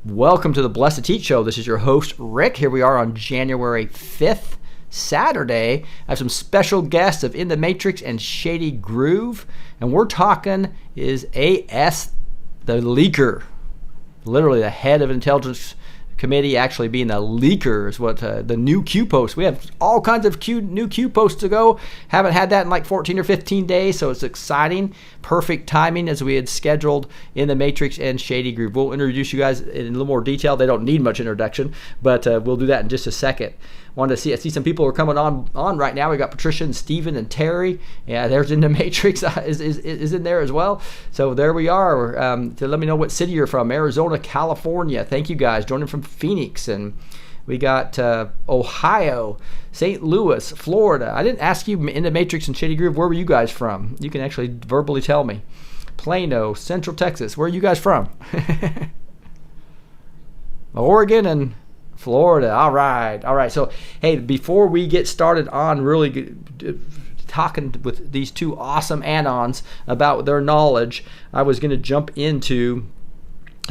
Welcome to the B2T Show. This is your host, Rick. Here we are on January 5th, Saturday. I have some special guests of In the Matrix and Shady Groove. And we're talking is AS, the leaker. Literally the head of intelligence committee actually being the leaker is what the new Qhu Posts. We have all kinds of new Qhu Posts to go. Haven't had that in like 14 or 15 days, so it's exciting. Perfect timing as we had scheduled In the Matrix and Shady Groove. We'll introduce you guys in a little more detail. They don't need much introduction, but we'll do that in just a second. I see some people are coming on right now. We got Patricia and Steven and Terry. Yeah, there's In the Matrix is in there as well. So there we are. To let me know what city you're from. Arizona, California. Thank you guys. Joining from Phoenix. And we got Ohio, St. Louis, Florida. I didn't ask you In the Matrix and Shady Groove. Where were you guys from? You can actually verbally tell me. Plano, Central Texas. Where are you guys from? Oregon and Florida. All right. So, hey, before we get started on really talking with these two awesome anons about their knowledge, I was going to jump into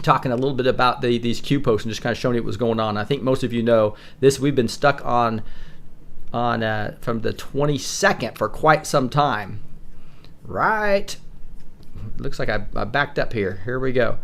talking a little bit about these Qhu Posts and just kind of showing you what was going on. I think most of you know this. We've been stuck on from the 22nd for quite some time. Right. Looks like I backed up here. Here we go.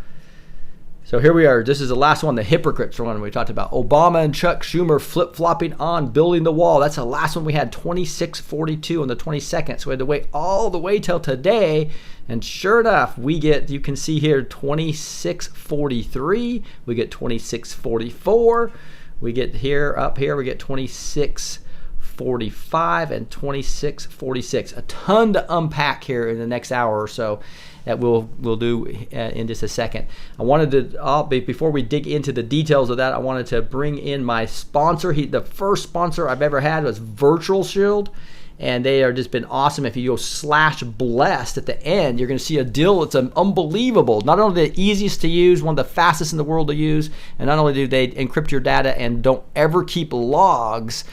So here we are. This is the last one, the hypocrites one we talked about. Obama and Chuck Schumer flip-flopping on building the wall. That's the last one we had, 2642 on the 22nd. So we had to wait all the way till today. And sure enough, we get, you can see here, 2643. We get 2644. We get here, up here, we get 2645 and 2646. A ton to unpack here in the next hour or so that we'll do in just a second. I wanted to, before we dig into the details of that, I wanted to bring in my sponsor. The first sponsor I've ever had was Virtual Shield, and they are just been awesome. If you go /blessed at the end, you're going to see a deal that's unbelievable. Not only the easiest to use, one of the fastest in the world to use, and not only do they encrypt your data and don't ever keep logs,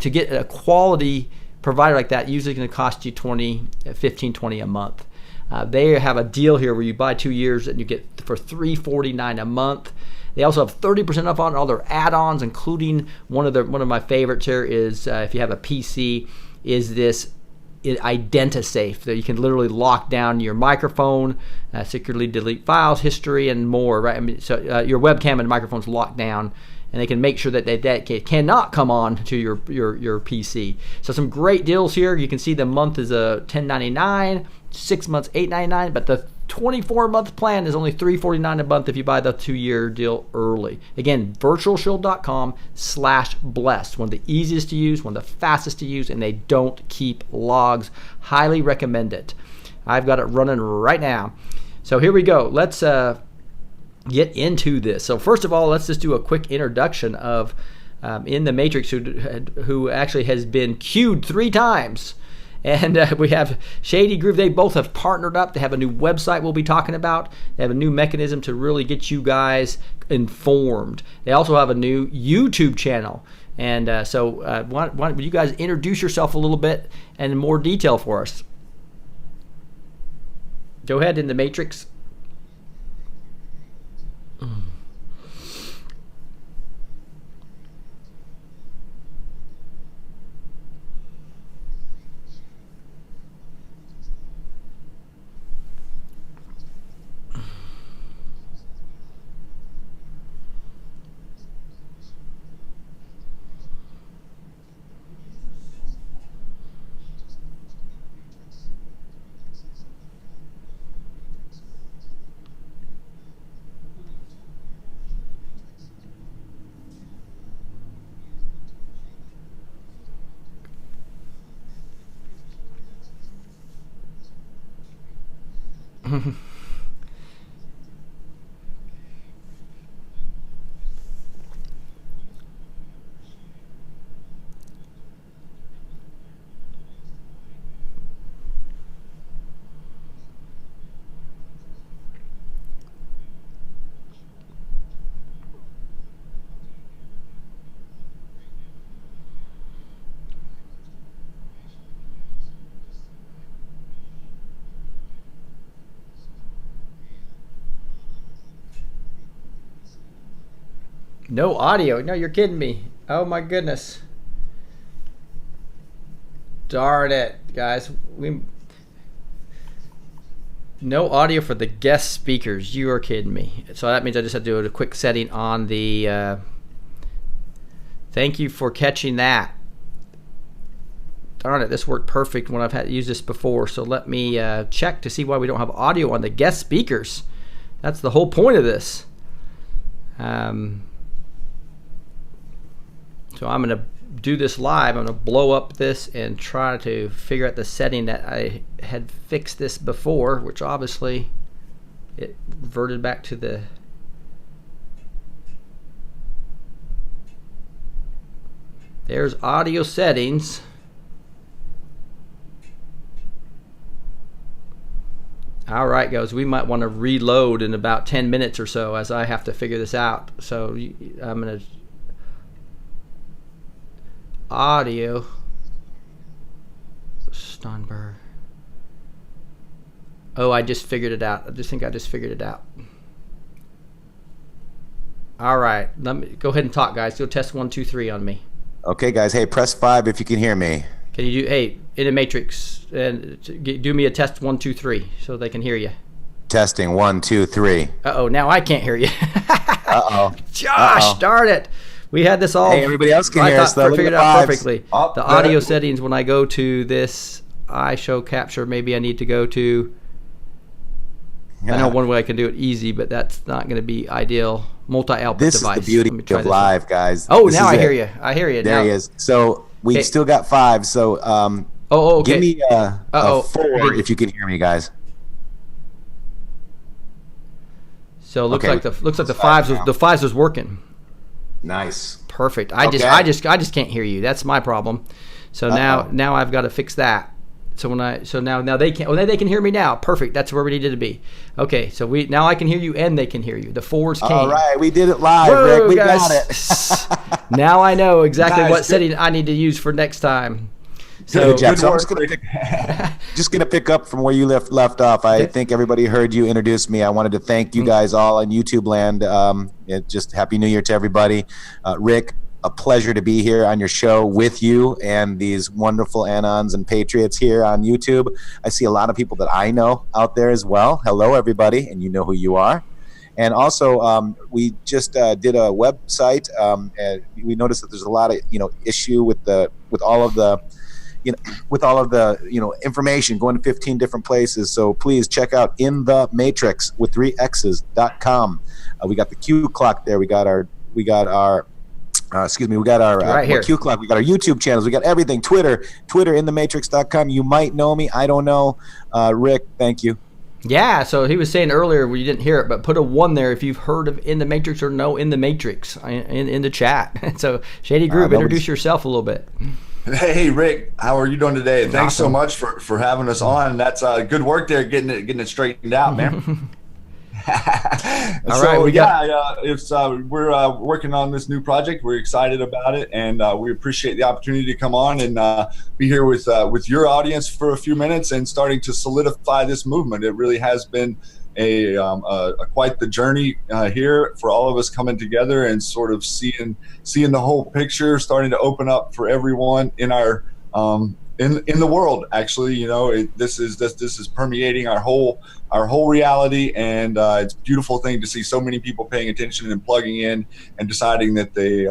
to get a quality provider like that usually going to cost you $15-20 a month. They have a deal here where you buy 2 years and you get for $349 a month. They also have 30% off on all their add-ons, including one of my favorites here is if you have a PC, is this IdentiSafe that you can literally lock down your microphone, securely delete files, history, and more. Right? I mean, so your webcam and microphone's locked down, and they can make sure that that cannot come on to your PC. So some great deals here. You can see the month is a $10.99, 6 months $8.99, but the 24-month plan is only $349 a month if you buy the 2-year deal early. Again, virtualshield.com/blessed. One of the easiest to use, one of the fastest to use, and they don't keep logs. Highly recommend it. I've got it running right now. So here we go. Let's get into this. So first of all, let's just do a quick introduction of In the Matrix, who actually has been queued 3 times. And we have Shady Groove. They both have partnered up. They have a new website we'll be talking about. They have a new mechanism to really get you guys informed. They also have a new YouTube channel. And so why don't you guys introduce yourself a little bit and in more detail for us? Go ahead, In the Matrix. No audio. No, you're kidding me. Oh my goodness. Darn it, guys. No audio for the guest speakers. You are kidding me. So that means I just have to do a quick setting on the... thank you for catching that. Darn it, this worked perfect when I've used this before. So let me check to see why we don't have audio on the guest speakers. That's the whole point of this. So I'm going to do this live. I'm going to blow up this and try to figure out the setting that I had fixed this before, which obviously it reverted back to the... There's audio settings. All right, guys, we might want to reload in about 10 minutes or so as I have to figure this out. So I'm going to... Audio. Stonberg. Oh, I just figured it out. I just figured it out. All right, let me go ahead and talk, guys. Go test 1, 2, 3 on me. Okay, guys. Hey, press 5 if you can hear me. Can you do? Hey, in the matrix, and do me a test 1, 2, 3 so they can hear you. Testing 1, 2, 3. Uh-oh, now I can't hear you. Uh-oh. Josh, darn it. We had this all. Hey, everybody else can hear us, though. Figured it out perfectly. The audio settings, when I go to this iShow capture, maybe I need to go to... I know one way I can do it easy, but that's not going to be ideal. Multi-output device. This is the beauty of live, guys. Oh, now I hear you. I hear you. There he is. So we still got 5. So okay. Give me a 4 if you can hear me, guys. So it looks like the fives was working. Nice. Perfect. I just can't hear you. That's my problem. So now I've got to fix that. So now they can they can hear me now. Perfect. That's where we needed to be. Okay. So now I can hear you and they can hear you. The 4s came. All right, we did it live, Whoa, Rick. We guys. got it. Now I know exactly what setting I need to use for next time. So, Jeff, I'm just gonna pick up from where you left off. I think everybody heard you introduce me. I wanted to thank you guys all in YouTube land. Just Happy New Year to everybody. Rick, a pleasure to be here on your show with you and these wonderful Anons and Patriots here on YouTube. I see a lot of people that I know out there as well. Hello, everybody, and you know who you are. And also, we just did a website, and we noticed that there's a lot of issue with all of the information going to 15 different places. So please check out In the Matrix with 3 X's.com. We got the Q clock there. We got our right here. Q clock. We got our YouTube channels. We got everything. Twitter, inthematrix.com. You might know me. I don't know. Rick, thank you. Yeah, so he was saying earlier, well, you didn't hear it, but put a 1 there if you've heard of In the Matrix or know In the Matrix in the chat. So Shady Groove, introduce yourself a little bit. Hey, Rick, how are you doing today? Thanks so much for having us on. That's good work there, getting it straightened out, man. All right, we're working on this new project. We're excited about it, and we appreciate the opportunity to come on and be here with your audience for a few minutes and starting to solidify this movement. It really has been a quite the journey here for all of us coming together and sort of seeing the whole picture starting to open up for everyone in our in the world. Actually, this is permeating our whole reality, and it's a beautiful thing to see so many people paying attention and plugging in and deciding that they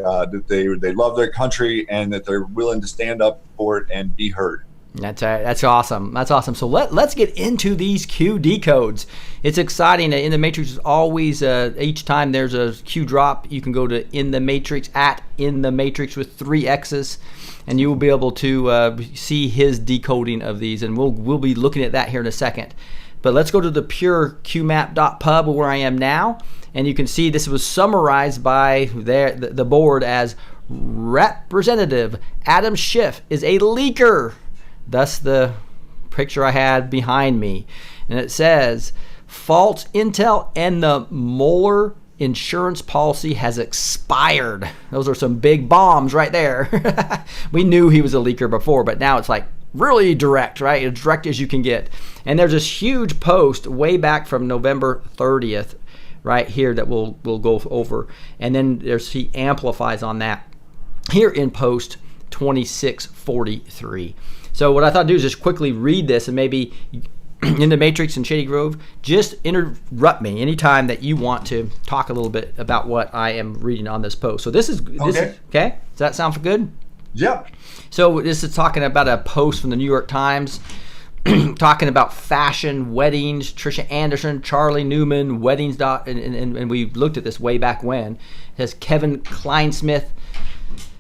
love their country and that they're willing to stand up for it and be heard. That's awesome. That's awesome. So let's get into these Q decodes. It's exciting. In the Matrix is always each time there's a Q drop, you can go to In the Matrix In the Matrix with 3 X's, and you will be able to see his decoding of these, and we'll be looking at that here in a second. But let's go to the pure qmap.pub where I am now, and you can see this was summarized by the board as Representative Adam Schiff is a leaker. Thus the picture I had behind me. And it says, false intel and the Moeller insurance policy has expired. Those are some big bombs right there. We knew he was a leaker before, but now it's like really direct, right? As direct as you can get. And there's this huge post way back from November 30th right here that we'll go over. And then he amplifies on that here in post 2643. So what I thought I'd do is just quickly read this, and maybe in the Matrix and Shady Grove, just interrupt me anytime that you want to talk a little bit about what I am reading on this post. So this is okay. Does that sound good? Yeah. So this is talking about a post from the New York Times talking about fashion, weddings, Trisha Anderson, Charlie Newman, weddings. And we looked at this way back when. It says Kevin Kleinsmith,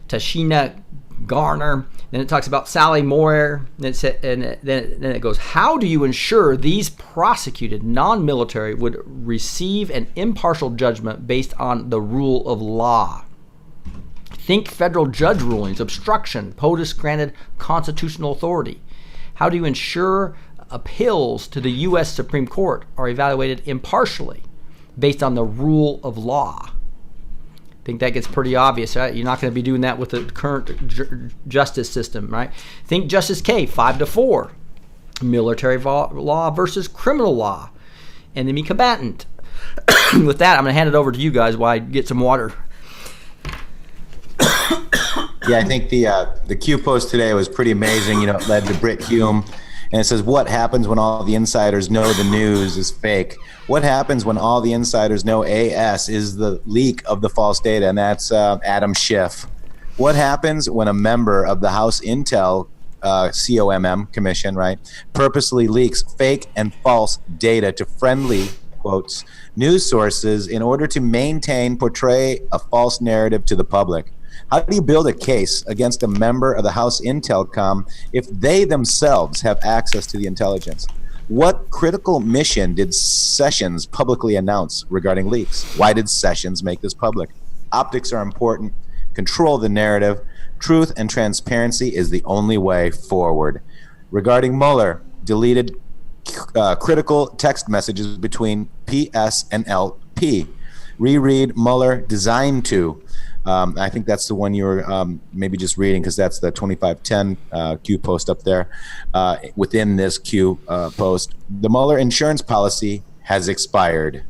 Tashina Garner. Then it talks about Sally Moore, and then it goes, how do you ensure these prosecuted non-military would receive an impartial judgment based on the rule of law? Think federal judge rulings, obstruction, POTUS granted constitutional authority. How do you ensure appeals to the U.S. Supreme Court are evaluated impartially based on the rule of law? I think that gets pretty obvious, right? You're not going to be doing that with the current justice system, right? Think Justice K, 5-4. Military law versus criminal law. Enemy combatant. With that, I'm going to hand it over to you guys while I get some water. Yeah, I think the Qhu Post today was pretty amazing. You know, it led to Brit Hume. And it says, what happens when all the insiders know the news is fake? What happens when all the insiders know AS is the leak of the false data? And that's Adam Schiff. What happens when a member of the House Intel COMM Commission, right, purposely leaks fake and false data to friendly, quotes, news sources in order to portray a false narrative to the public? How do you build a case against a member of the House Intelcom if they themselves have access to the intelligence? What critical mission did Sessions publicly announce regarding leaks? Why did Sessions make this public? Optics are important. Control the narrative. Truth and transparency is the only way forward. Regarding Mueller, deleted critical text messages between PS and LP. Reread Mueller designed to. I think that's the one you were maybe just reading, because that's the 2510 Qhu Post up there. Within this Qhu Post, the Mueller insurance policy has expired.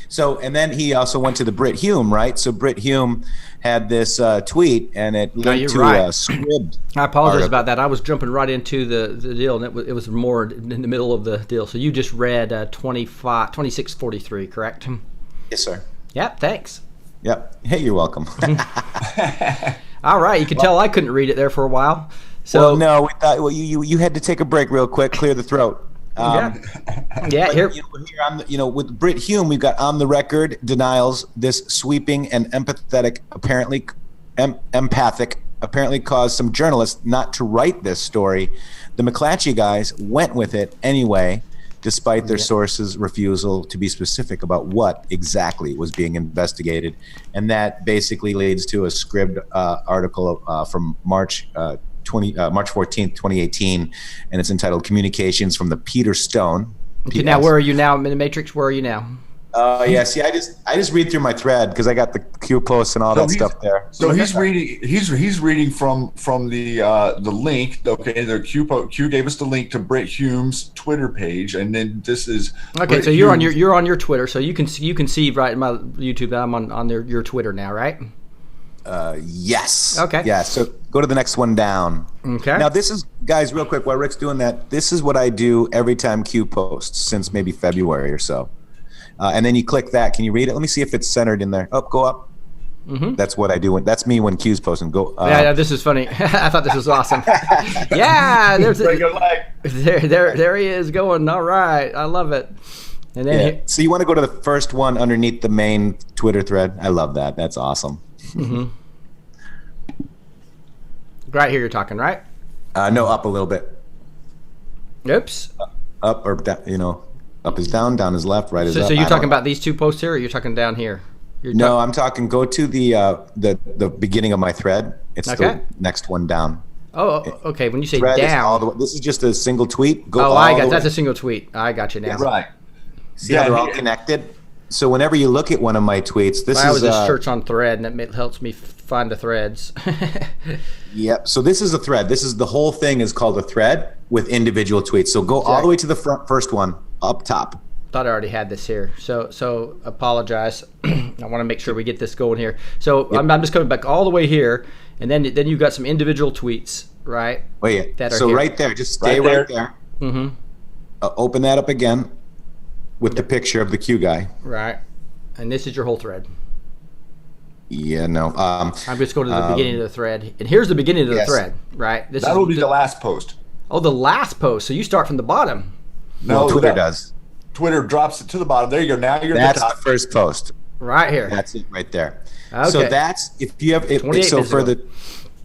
So, and then he also went to the Brit Hume, right? So Brit Hume had this tweet, and it linked to a script. I apologize article. about that. I was jumping right into the deal, and it was more in the middle of the deal. So you just read 2643, correct? Yes, sir. Yep, thanks. Yep. Hey, you're welcome. All right. You can tell I couldn't read it there for a while. So well, no, we thought you had to take a break real quick, clear the throat. Here. With Brit Hume, we've got on the record denials. This sweeping and empathic, apparently caused some journalists not to write this story. The McClatchy guys went with it anyway, despite their sources' refusal to be specific about what exactly was being investigated. And that basically leads to a Scribd article from March 14th, 2018, and it's entitled Communications from the Peter Stone. Okay, now where are you now in the Matrix? Where are you now? Yeah, see, I just read through my thread because I got the Qhu Posts and all that stuff there. So he's reading from the link. Okay, Qhu gave us the link to Brit Hume's Twitter page, and then this is okay. Brit So you're on your Twitter, so you can see right in my YouTube that I'm on your Twitter now, right? Yes. Okay. Yeah. So go to the next one down. Okay. Now this is, guys, real quick while Rick's doing that. This is what I do every time Qhu posts since maybe February or so. And then you click that. Can you read it? Let me see if it's centered in there. Oh, go up. Mm-hmm. That's what I do. That's me when Q's posting. Go. Yeah, this is funny. I thought this was awesome. Yeah, there he is going. All right, I love it. And then so you want to go to the first one underneath the main Twitter thread. I love that. That's awesome. Mm-hmm. Right here, you're talking, right? No, up a little bit. Oops. Up or down, up is down, down is left, right is up. So you're talking about these two posts here, or you're talking down here? No, I'm talking. Go to the beginning of my thread. It's the next one down. Oh, okay. When you say thread down, this is just a single tweet. That's a single tweet. I got you now. Yeah, right. See how they're all connected? So whenever you look at one of my tweets, I always just search on thread, and it helps me find the threads. Yep. So this is a thread. The whole thing is called a thread with individual tweets. So go all the way to the first one up top. thought I already had this here. So apologize. I want to make sure we get this going here. So I'm just coming back all the way here, and then you've got some individual tweets, right? Wait, that are so here. right there, just stay right there. Mm-hmm. Open that up again with the picture of the Q guy. Right. And this is your whole thread. Yeah, no. I'm just going to the beginning of the thread. And here's the beginning of the thread, right? That'll be the last post. Oh, the last post. So you start from the bottom. No, Twitter does. Twitter drops it to the bottom. There you go. Now you're at the top. That's the first post. Right here. That's it right there. Okay. So that's, if you have, so for the,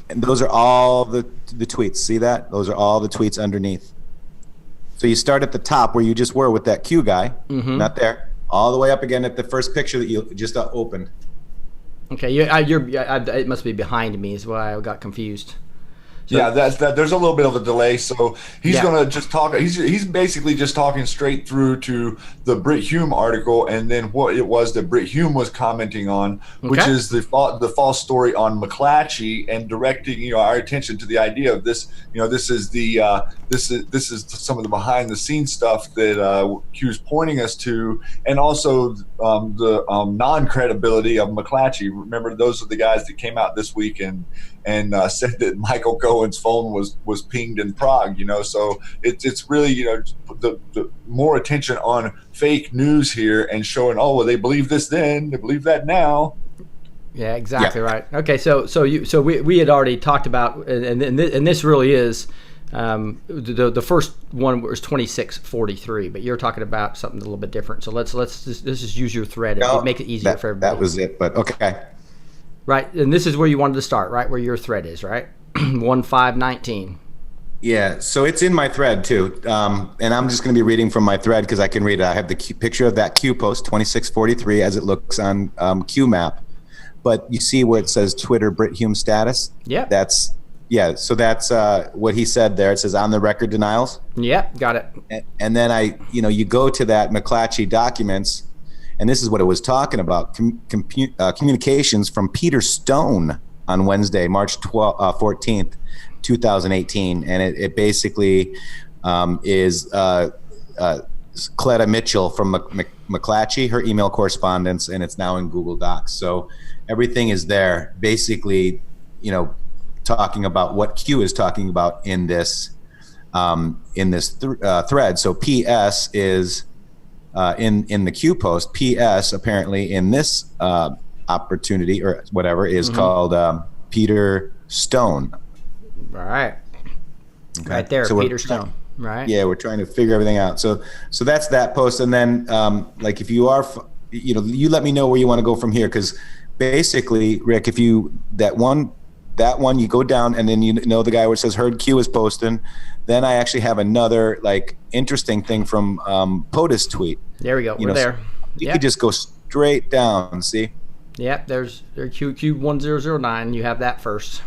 and those are all the tweets. See that? Those are all the tweets underneath. So you start at the top where you just were with that Q guy, not there, all the way up again at the first picture that you just opened. Okay, it must be behind me is why I got confused. So, yeah, there's a little bit of a delay, so he's going to just talk. He's basically just talking straight through to the Brit Hume article, and then what it was that Brit Hume was commenting on, which is the false story on McClatchy, and directing our attention to the idea of this. This is some of the behind the scenes stuff that Q's pointing us to, and also the non-credibility of McClatchy. Remember, those are the guys that came out this week and said that Michael Cohen's phone was pinged in Prague. So it's really the more attention on fake news here and showing, oh well, they believe this then, they believe that now. Yeah, exactly right. Okay, so we had already talked about, and this really is the first one was 2643, but you're talking about something a little bit different. So let's just use your thread and make it easier for everybody. That was it, but okay. Right, and this is where you wanted to start, right? Where your thread is, right? 1519. Yeah, so it's in my thread too, and I'm just going to be reading from my thread because I can read it. I have the picture of that Q post 2643 as it looks on Q map, but you see where it says Twitter Brit Hume status. Yeah, so that's what he said there. It says on the record denials. Yeah, got it. And then you go to that McClatchy documents. And this is what it was talking about, communications from Peter Stone on Wednesday, March 14th, 2018. And it basically is Cleta Mitchell from McClatchy, her email correspondence, and it's now in Google Docs. So everything is there, basically, talking about what Q is talking about in this thread. So PS is... in the Q post, PS apparently in this opportunity or whatever is called Peter Stone. All right. Okay. Right there, so Peter Stone. Right. Yeah, we're trying to figure everything out. So that's that post, and then like if you are, you let me know where you want to go from here, because basically, Rick, if you that one you go down and then the guy where it says heard Q is posting. Then I actually have another interesting thing from POTUS tweet. There we go. We're there. So you could just go straight down. See? Yep. There's Q1009. You have that first.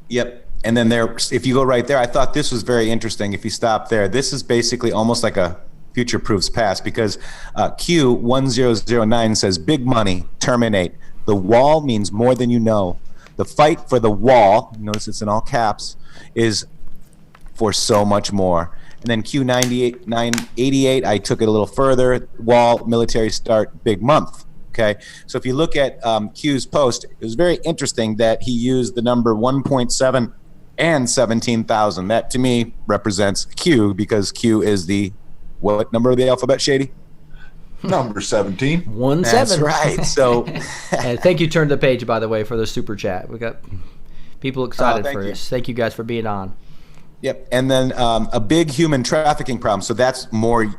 Yep. And then if you go right there, I thought this was very interesting. If you stop there, this is basically almost like a future proofs past, because Q1009 says big money, terminate. The wall means more than you know. The fight for the wall, notice it's in all caps, is for so much more. And then Q988, I took it a little further. Wall, military start, big month. Okay, so if you look at Q's post, it was very interesting that he used the number 1.7 and 17,000. That to me represents Q, because Q is the what number of the alphabet, Shady? Number 17. 17. That's right. So, and thank you, Turn the Page, by the way, for the super chat. We got people excited for this. Thank you guys for being on. Yep. And then a big human trafficking problem. So that's more,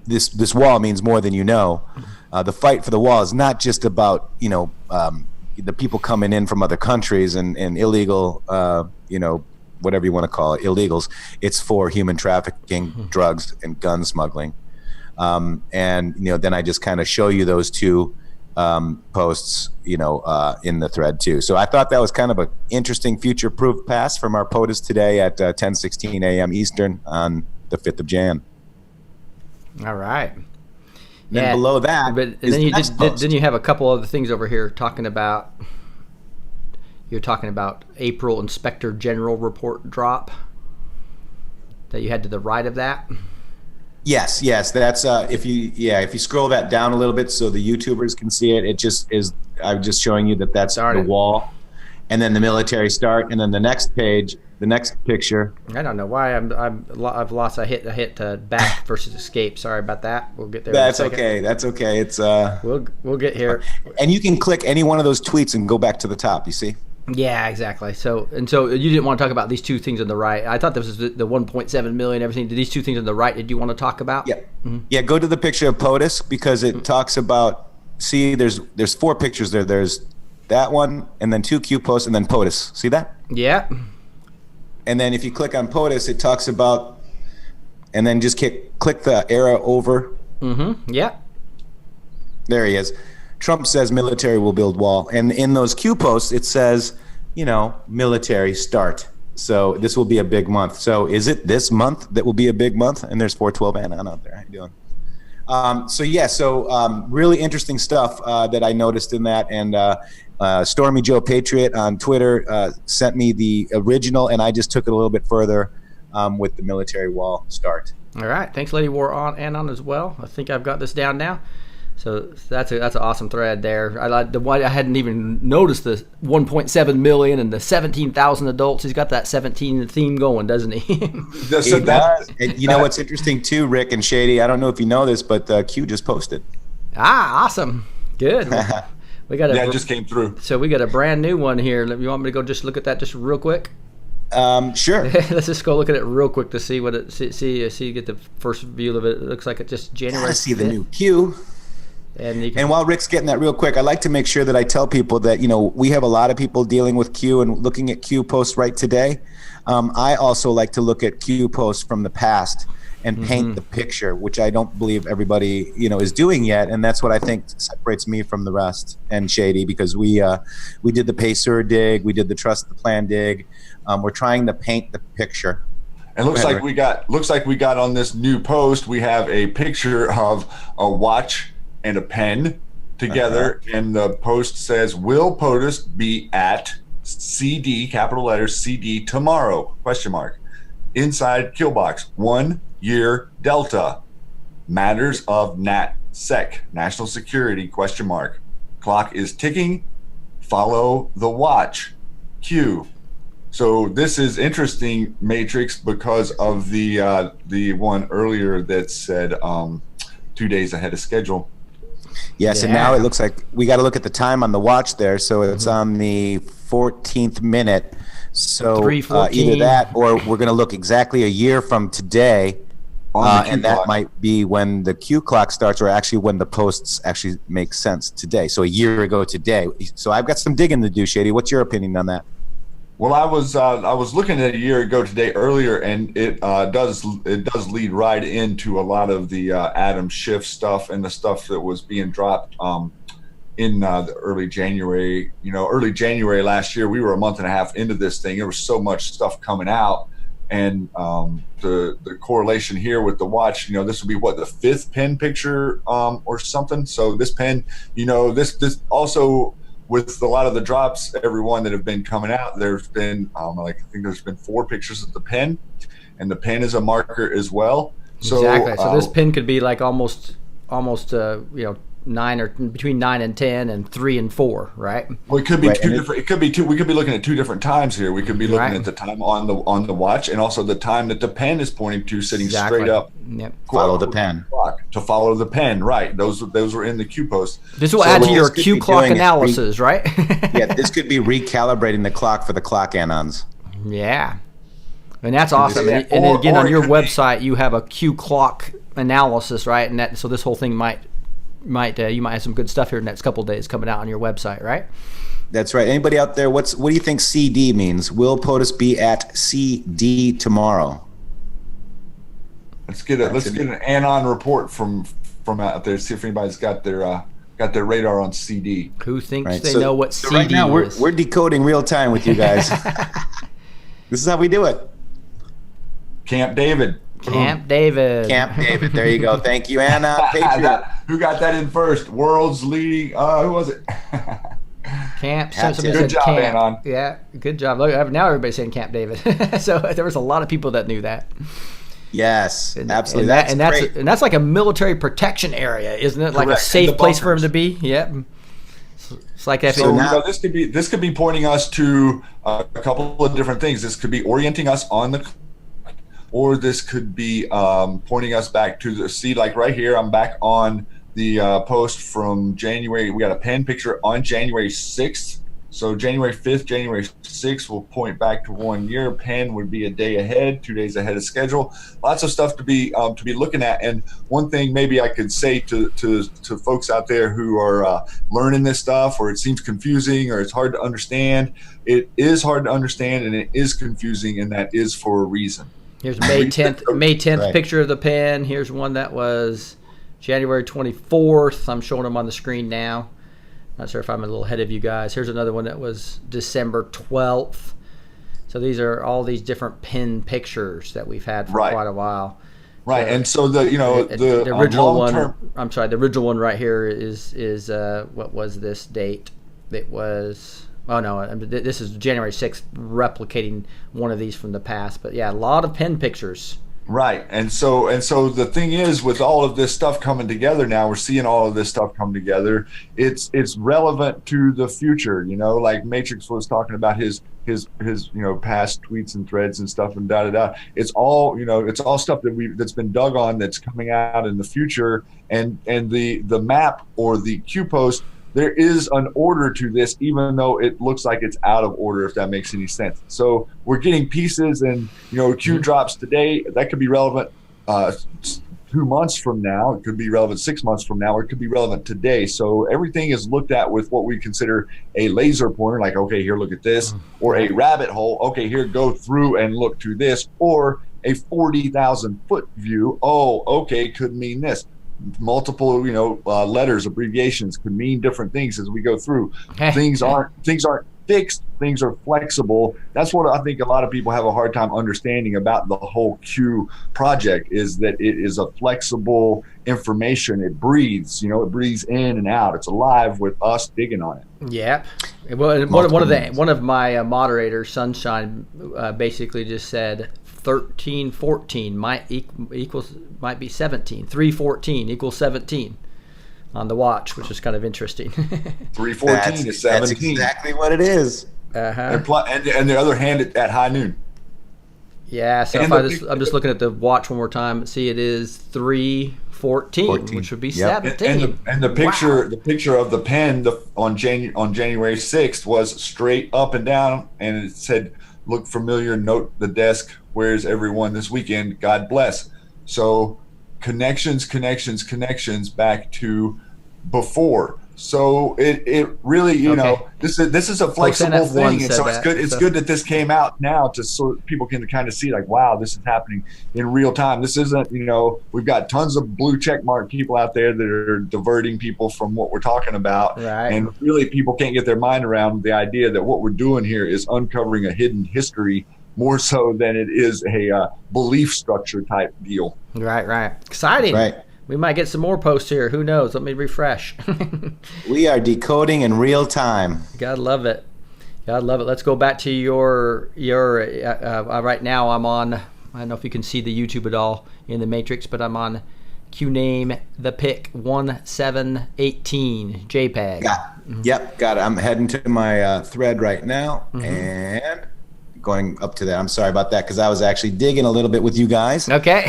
this wall means more than you know. The fight for the wall is not just about, the people coming in from other countries and illegal, whatever you want to call it, illegals. It's for human trafficking, drugs, and gun smuggling. Then I just kind of show you those two posts, in the thread too. So I thought that was kind of an interesting future-proof pass from our POTUS today at 10:16 a.m. Eastern on the 5th of Jan. All right. Then below that, then you have a couple other things over here talking about. You're talking about April Inspector General report drop that you had to the right of that. Yes, yes. That's if you scroll that down a little bit so the YouTubers can see it, it just is. I'm just showing you that's the wall, and then the military start, and then the next page, the next picture. I don't know why I've lost. I hit back versus escape. Sorry about that. We'll get there. That's okay. That's okay. It's we'll get here. And you can click any one of those tweets and go back to the top. You see. Yeah, exactly. So you didn't want to talk about these two things on the right. I thought this was the 1.7 million, everything. These two things on the right, did you want to talk about? Yeah. Mm-hmm. Yeah, go to the picture of POTUS because it talks about, see, there's 4 pictures there. There's that one, and then 2 Qhu Posts, and then POTUS. See that? Yeah. And then if you click on POTUS, it talks about, and then just click the arrow over. Mm-hmm. Yeah. There he is. Trump says military will build wall. And in those Qhu Posts, it says, military start. So this will be a big month. So is it this month that will be a big month? And there's 412 Anon out there. How you doing? Really interesting stuff that I noticed in that. And Stormy Joe Patriot on Twitter sent me the original, and I just took it a little bit further with the military wall start. All right. Thanks, Lady War on Anon as well. I think I've got this down now. So that's an awesome thread there. I like the one. I hadn't even noticed the 1.7 million and the 17,000 adults. He's got that 17 theme going, doesn't he? He does. And you know what's interesting too, Rick and Shady? I don't know if you know this, but Q just posted. Awesome. Good. We got it just came through. So we got a brand new one here. You want me to go just look at that just real quick? Sure. Let's just go look at it real quick to see what it see get the first view of it. It looks like it just January. Gotta see the new Q. And while Rick's getting that real quick, I like to make sure that I tell people that, we have a lot of people dealing with Q and looking at Q Posts right today. I also like to look at Q Posts from the past and paint the picture, which I don't believe everybody, is doing yet. And that's what I think separates me from the rest and Shady, because we did the Pacer dig, we did the Trust the Plan dig. We're trying to paint the picture. And looks like we got on this new post, we have a picture of a watch and a pen together, and the post says, "Will POTUS be at CD, capital letters CD, tomorrow? Question mark. Inside kill box, 1 year Delta. Matters of NatSec, national security, question mark. Clock is ticking. Follow the watch. Q." So this is interesting, Matrix, because of the one earlier that said 2 days ahead of schedule. Yes, and now it looks like we got to look at the time on the watch there. So it's on the 14th minute. So either that or we're going to look exactly a year from today. And that might be when the Q clock starts, or actually when the posts actually make sense today. So a year ago today. So I've got some digging to do, Shady. What's your opinion on that? Well, I was looking at a year ago today earlier, and it does lead right into a lot of the Adam Schiff stuff and the stuff that was being dropped in the early January. Early January last year, we were a month and a half into this thing. There was so much stuff coming out, and the correlation here with the watch. This would be what, the 5th pen picture or something. So this pen, this also. With a lot of the drops, everyone that have been coming out, there's been I think there's been 4 pictures of the pen, and the pen is a marker as well. So, exactly. So this pen could be like almost 9 or between 9 and 10 and 3 and 4, right? Well, it could be two different. It could be two. We could be looking at 2 different times here. We could be looking at the time on the watch, and also the time that the pen is pointing to, sitting straight up. Yep. Follow the pen. To follow the pen, right? Those were in the Q post. This will add to your Q clock analysis, right? Yeah, this could be recalibrating the clock for the clock anons. Yeah. And that's awesome. And again, on your website, you have a Q clock analysis, right? And so this whole thing you might have some good stuff here in the next couple of days coming out on your website, right? That's right. Anybody out there, what do you think CD means? Will POTUS be at CD tomorrow? Let's get an Anon report from out there. See if anybody's got their radar on CD. Who thinks they know what CD right now is? We're decoding real time with you guys. This is how we do it. Camp David. Camp David. There you go. Thank you, Anna. Patriot. Who got that in first? World's leading. Who was it? Camp. Good job, Camp. Anon. Yeah, good job. Look, now everybody's saying Camp David. So there was a lot of people that knew that. Yes, absolutely. And that's like a military protection area, isn't it? Like Correct. a safe place for him to be. Yep. It's like that. So this could be pointing us to a couple of different things. This could be orienting us on the, or this could be pointing us back to the, see, like right here, I'm back on the post from January. We got a pen picture on January 6th. So January 5th, January 6th will point back to 1 year. Pen would be a day ahead, 2 days ahead of schedule. Lots of stuff to be looking at. And one thing maybe I could say to folks out there who are learning this stuff, or it seems confusing, or it's hard to understand. It is hard to understand, and it is confusing, and that is for a reason. Here's May 10th Right. picture of the pen. Here's one that was January 24th. I'm showing them on the screen now. Not sure if I'm a little ahead of you guys. Here's another one that was December 12th. So these are all these different pen pictures that we've had for quite a while. Right, and so the original long-term, one. I'm sorry, the original one right here is what was this date? It was this is January 6th, replicating one of these from the past. But yeah, a lot of pen pictures. Right, and so the thing is, with all of this stuff coming together now, we're seeing all of this stuff come together. It's relevant to the future, like Matrix was talking about his past tweets and threads and stuff and It's all it's all stuff that's been dug on, that's coming out in the future, and the map or the Qhu post. There is an order to this, even though it looks like it's out of order, if that makes any sense. So we're getting pieces, and Qhu drops today. That could be relevant 2 months from now. It could be relevant 6 months from now, or it could be relevant today. So everything is looked at with what we consider a laser pointer, like, okay, here, look at this, or a rabbit hole. Okay, here, go through and look to this, or a 40,000 foot view. Oh, okay, could mean this. Multiple letters, abbreviations could mean different things as we go through. Things aren't fixed, things are flexible. That's what I think a lot of people have a hard time understanding about the whole Qhu project, is that it is a flexible information. It breathes, it breathes in and out. It's alive with us digging on it. Yeah. Well, one of my moderators, Sunshine, basically just said 1314 might be 17. 314 equals 17 on the watch, which is kind of interesting. 314 is 17. That's exactly what it is. And the other hand at high noon. Yeah, so I'm just looking at the watch one more time. See, it is 314, which would be 17. And the picture of the pen on January 6th was straight up and down, and it said, "Look familiar, note the desk. Where's everyone this weekend? God bless." So connections back to before. So it really, this is a flexible thing, and so it's good that this came out now, so people can kind of see, like, wow, this is happening in real time. This isn't, we've got tons of blue check mark people out there that are diverting people from what we're talking about, right. And really people can't get their mind around the idea that what we're doing here is uncovering a hidden history, more so than it is a belief structure type deal. Right. Exciting. Right. We might get some more posts here. Who knows? Let me refresh. We are decoding in real time. Gotta love it. Let's go back to your right now I'm on, I don't know if you can see the YouTube at all in the Matrix, but I'm on Qhu name the pic 1718 JPEG. Yep, got it. I'm heading to my thread right now, and going up to that. I'm sorry about that, because I was actually digging a little bit with you guys. Okay.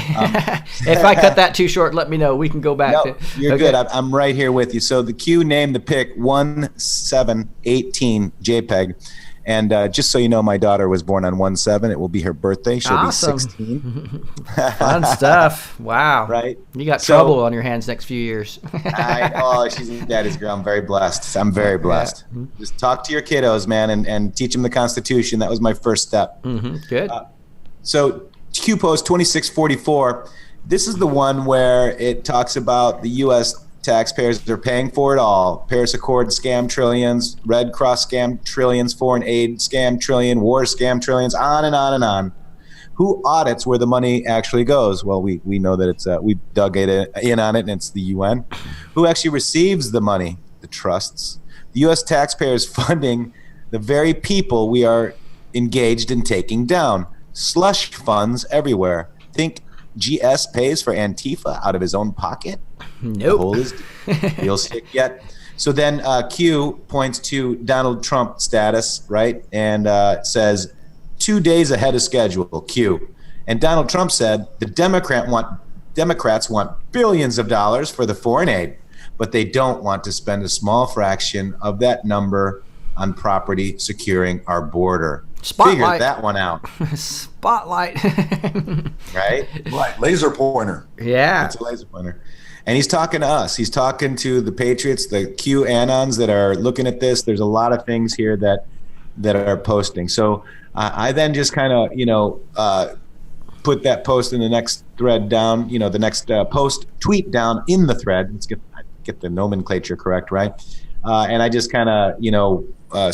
If I cut that too short, let me know. We can go back. No, you're good. I'm right here with you. So the Qhu named the pic 1718 JPEG. And just so you know, my daughter was born on 1/7. It will be her birthday. She'll be 16. Fun stuff. Wow. Right. You got trouble on your hands next few years. She's a daddy's girl. I'm very blessed. Yeah. Just talk to your kiddos, man, and teach them the Constitution. That was my first step. Good. So Qhu Post 2644. This is the one where it talks about the U.S. taxpayers are paying for it all. Paris Accord scam trillions, Red Cross scam trillions, foreign aid scam trillion, war scam trillions, on and on and on. Who audits where the money actually goes? Well, we know that it's we dug in on it, and it's the UN. Who actually receives the money? The trusts. The U.S. taxpayers funding the very people we are engaged in taking down. Slush funds everywhere. Think GS pays for Antifa out of his own pocket? Nope. Real sick yet? So then Q points to Donald Trump status, right? And says, 2 days ahead of schedule, Q. And Donald Trump said the Democrats want billions of dollars for the foreign aid, but they don't want to spend a small fraction of that number on property securing our border. Spotlight. Figured that one out. Spotlight. Right? Laser pointer. Yeah. It's a laser pointer. And he's talking to us. He's talking to the Patriots, the QAnons that are looking at this. There's a lot of things here that are posting. So I then just kind of, put that post in the next thread down, the next tweet down in the thread. Let's get the nomenclature correct, right? And I just kind of,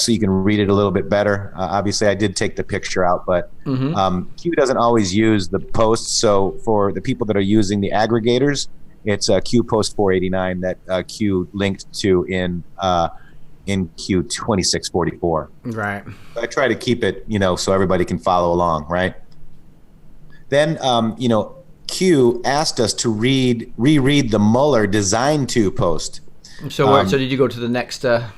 so you can read it a little bit better. Obviously, I did take the picture out, but Q doesn't always use the posts. So for the people that are using the aggregators, it's Q Post 489 that Q linked to in Q 2644. Right. I try to keep it, so everybody can follow along, right? Then, Q asked us to reread the Mueller Design To post. So did you go to the next? Or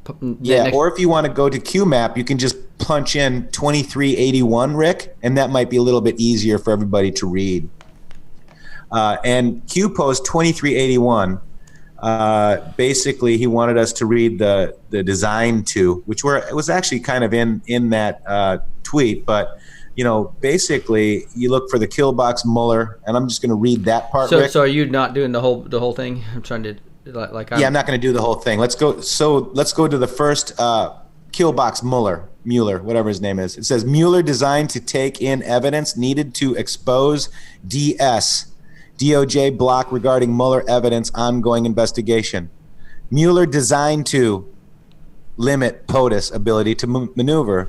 if you want to go to QMap, you can just punch in 2381, Rick, and that might be a little bit easier for everybody to read. And Q Post 2381, basically he wanted us to read the Design To, which it was actually kind of in that tweet, but basically you look for the kill box Mueller, and I'm just going to read that part. So, Rick. So are you not doing the whole thing? I'm trying to I'm not going to do the whole thing. Let's go to the first kill box Mueller, whatever his name is. It says Mueller designed to take in evidence needed to expose DOJ block regarding Mueller evidence ongoing investigation. Mueller designed to limit POTUS ability to maneuver.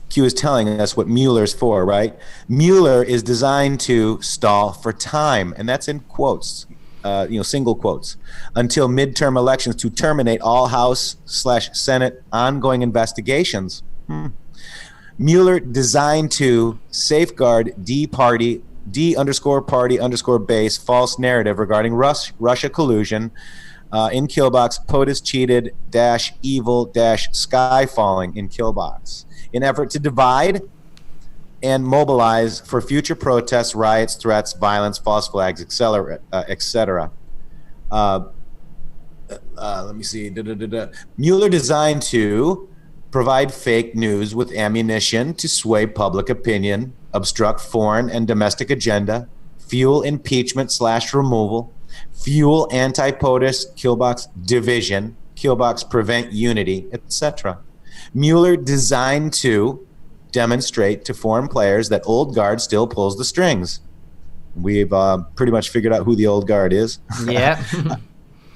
Q is telling us what Mueller's for, right? Mueller is designed to stall for time, and that's in quotes, single quotes, until midterm elections to terminate all House/Senate ongoing investigations. Mueller designed to safeguard D_party_base false narrative regarding Russia collusion in Killbox, POTUS cheated -evil -sky falling in Killbox. In effort to divide and mobilize for future protests, riots, threats, violence, false flags, etc. Let me see. Mueller designed to provide fake news with ammunition to sway public opinion, obstruct foreign and domestic agenda, fuel impeachment/removal, fuel anti-POTUS, Killbox division, Killbox prevent unity, etc. Mueller designed to demonstrate to foreign players that old guard still pulls the strings. We've pretty much figured out who the old guard is. Yeah.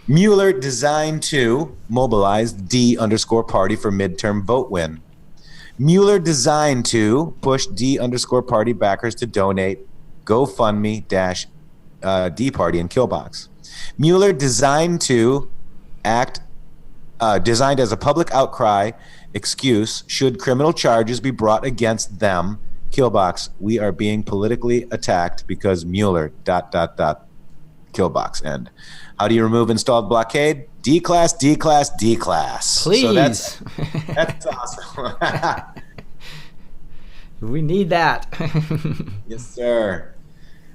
Mueller designed to mobilize D_party for midterm vote win. Mueller designed to push D_party backers to donate GoFundMe -D party in Killbox. Mueller designed to designed as a public outcry excuse should criminal charges be brought against them. Killbox, we are being politically attacked because Mueller ... Killbox end. How do you remove installed blockade? D-class. Please. So that's awesome. We need that. Yes, sir.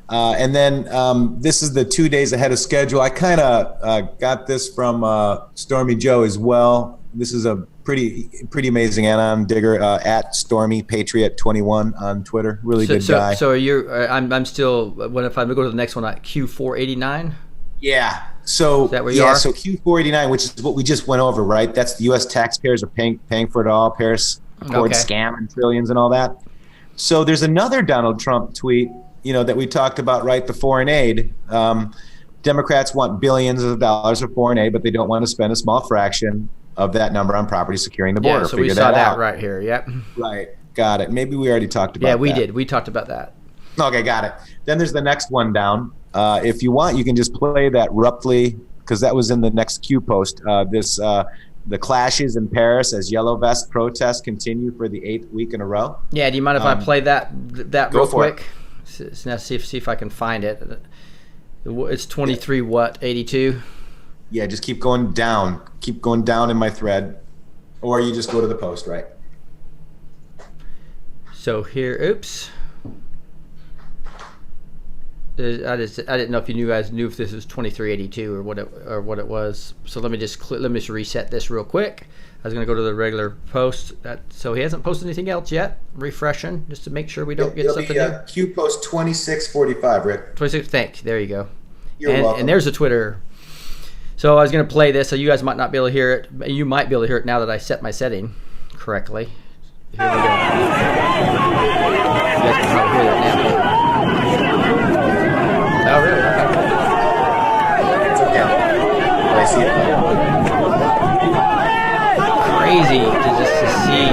And then this is the 2 days ahead of schedule. I kind of got this from Stormy Joe as well. This is a pretty amazing anon digger at Stormy Patriot 21 on Twitter. Really good guy. So you're I'm still. What if I go to the next one at Q489? Yeah. So is that where you are? So Q489, which is what we just went over, right? That's the U.S. taxpayers are paying for it all. Paris Accord scam and trillions and all that. So there's another Donald Trump tweet, that we talked about, right? The foreign aid. Democrats want billions of dollars of foreign aid, but they don't want to spend a small fraction of that number on property securing the border. Yeah, so we saw that right here. Yep. Right. Got it. Maybe we already talked about that. Yeah, we did. We talked about that. Okay, got it. Then there's the next one down. If you want, you can just play that roughly, because that was in the next Q post. The clashes in Paris as yellow vest protests continue for the 8th week in a row. Yeah, do you mind if I play that real quick? now see if I can find it. It's 23 what 82. Yeah, just keep going down. Keep going down in my thread, or you just go to the post, right? So here, oops. I didn't know if you guys knew if this was 2382 or what it was. So let me just reset this real quick. I was going to go to the regular post. So he hasn't posted anything else yet. Refreshing just to make sure we don't get something new. Qhu Post 2645, Rick. 26. Thank you. There you go. You're welcome. And there's a Twitter. So I was going to play this. So you guys might not be able to hear it. You might be able to hear it now that I set my setting correctly. Here we go. You guys can probably hear that now. Oh, really? Okay. It's okay. Well, I see it. Crazy to see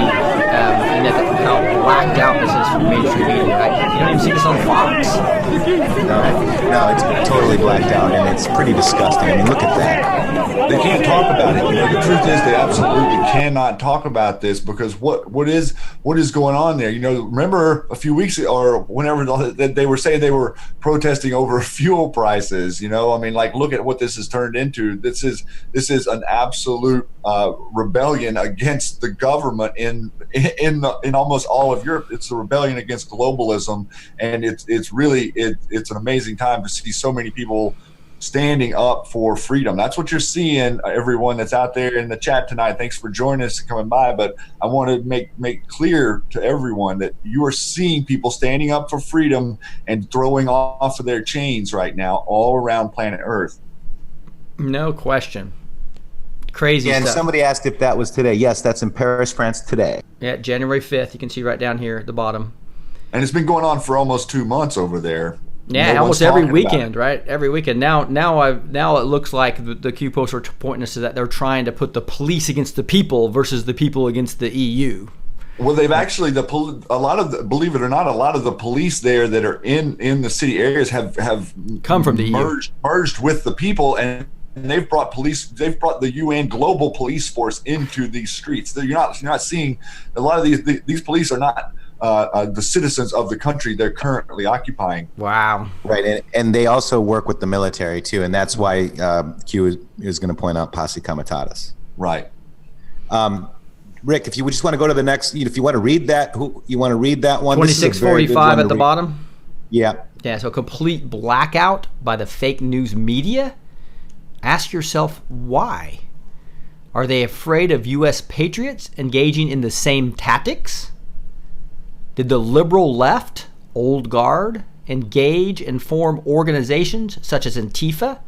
and how blacked out this is from mainstream media. You don't even see this on Fox. No, it's totally blacked out, and it's pretty disgusting. I mean, look at that. They can't talk about it. The truth is, they absolutely cannot talk about this because what is going on there? Remember a few weeks ago, or whenever they were saying they were protesting over fuel prices. Look at what this has turned into. This is an absolute rebellion against the government in almost all of Europe. It's a rebellion against globalism, and it's really an amazing time to see so many people standing up for freedom. That's what you're seeing, everyone that's out there in the chat tonight. Thanks for joining us and coming by. But I want to make clear to everyone that you are seeing people standing up for freedom and throwing off of their chains right now all around planet Earth. No question. Crazy and stuff. Somebody asked if that was today. Yes, that's in Paris, France today. Yeah, January 5th. You can see right down here at the bottom. And it's been going on for almost 2 months over there. Yeah, almost every weekend, right? Every weekend. Now it looks like the Qhu Posts are pointing us to that they're trying to put the police against the people versus the people against the EU. Well, they've actually believe it or not, a lot of the police there that are in the city areas have come from the EU, merged with the people, and they've brought the UN global police force into these streets. You're not seeing a lot of these police are not the citizens of the country they're currently occupying. Wow. Right, and they also work with the military too, and that's why Qhu is going to point out Posse Comitatus. Right. Rick, if you just want to go to the next, if you want to read that, you want to read that one. 2645 at the bottom. Yeah. Yeah. So complete blackout by the fake news media. Ask yourself why. Are they afraid of U.S. patriots engaging in the same tactics? Did the liberal left, old guard, engage and form organizations such as Antifa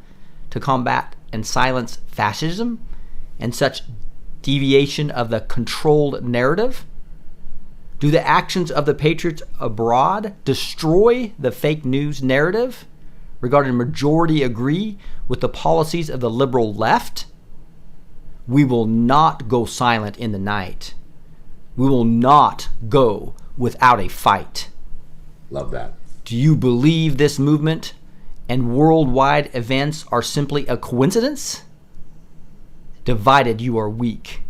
to combat and silence fascism and such deviation of the controlled narrative? Do the actions of the patriots abroad destroy the fake news narrative regarding majority agree with the policies of the liberal left? We will not go silent in the night. We will not go without a fight. Love that. Do you believe this movement and worldwide events are simply a coincidence? Divided, you are weak.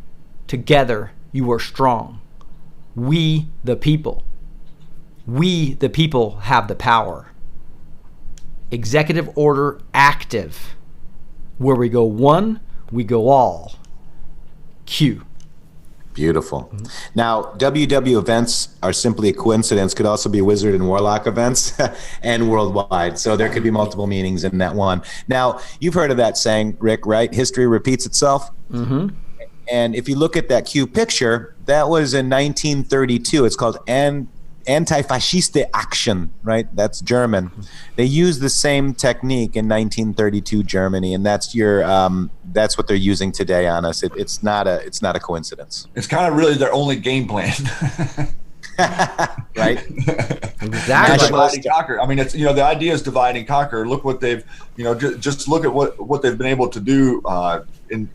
Together, you are strong. We, the people. We, the people, have the power. Executive order active. Where we go one, we go all. Q. Beautiful. Now, WW events are simply a coincidence, could also be Wizard and Warlock events and worldwide. So there could be multiple meanings in that one. Now, you've heard of that saying, Rick, right? History repeats itself. Mm-hmm. And if you look at that Q picture, that was in 1932. It's called Anti-Fasciste Action, right? That's German. They used the same technique in 1932 Germany, and that's that's what they're using today on us. It's not a coincidence. It's kind of really their only game plan. Right? Exactly. Divide and conquer. I mean, it's the idea is divide and conquer. Look what they've just look at what they've been able to do in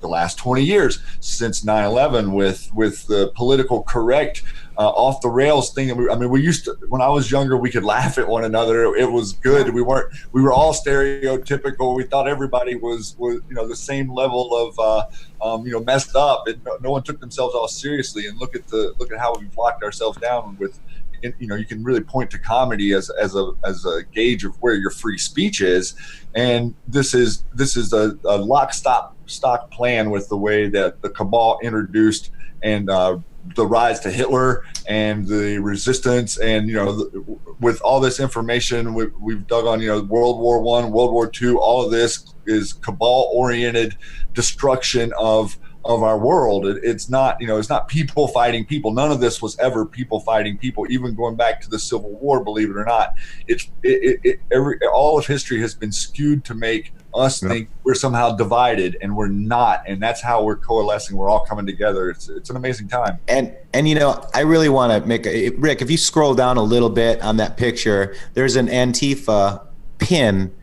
the last 20 years since 9/11 with the political correct off the rails thing. We used to, when I was younger, we could laugh at one another. It was good. We were all stereotypical. We thought everybody was the same level of messed up. No one took themselves all seriously. And look at how we've locked ourselves down with you can really point to comedy as a gauge of where your free speech is. And this is a lock stock plan with the way that the cabal introduced and the rise to Hitler and the resistance, and with all this information we've dug on, World War I, World War II, all of this is cabal oriented destruction of our world. It's not people fighting people. None of this was ever people fighting people, even going back to the Civil War, believe it or not. All of history has been skewed to make us think we're somehow divided, and we're not. And that's how we're coalescing. We're all coming together. It's an amazing time. And I really want to make Rick, if you scroll down a little bit on that picture, there's an Antifa pin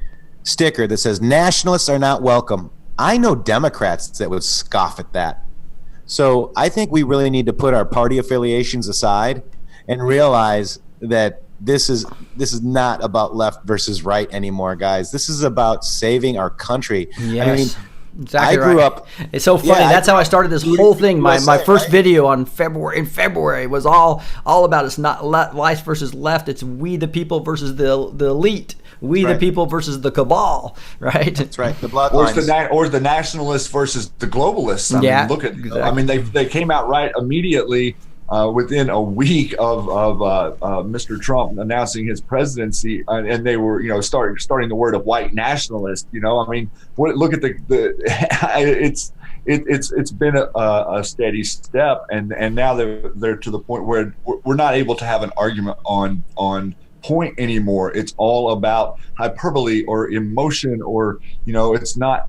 sticker that says nationalists are not welcome. I know Democrats that would scoff at that. So I think we really need to put our party affiliations aside and realize that this is not about left versus right anymore, guys. This is about saving our country. Yes. Exactly. I grew up. It's so funny. That's how I started this whole thing. My first video on February was all about it's not right versus left. It's we the people versus the elite. We the people versus the cabal, right? That's right. The bloodlines. Or the nationalists versus the globalists. I mean, look at. Exactly. I mean, they came out right immediately within a week of Mr. Trump announcing his presidency, and they were starting the word of white nationalist. I mean, look at it's been a steady step, and now they're to the point where we're not able to have an argument on point anymore. It's all about hyperbole or emotion, or it's not.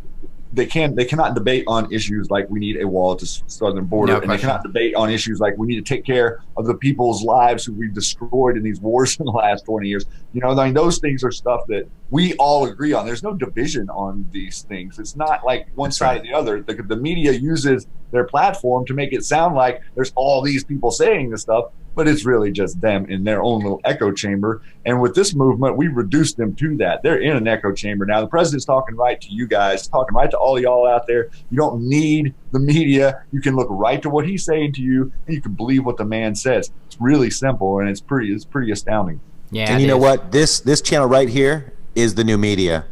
They cannot debate on issues like we need a wall to southern border, and they cannot debate on issues like we need to take care of the people's lives who we've destroyed in these wars in the last 20 years. I mean, those things are stuff that we all agree on. There's no division on these things. It's not like one side or the other. The media uses their platform to make it sound like there's all these people saying this stuff, but it's really just them in their own little echo chamber. And with this movement, we reduced them to that. They're in an echo chamber now. The president's talking right to you guys, talking right to all y'all out there. You don't need the media. You can look right to what he's saying to you, and you can believe what the man says. It's really simple, and it's pretty astounding. Yeah. And you know what? This channel right here is the new media.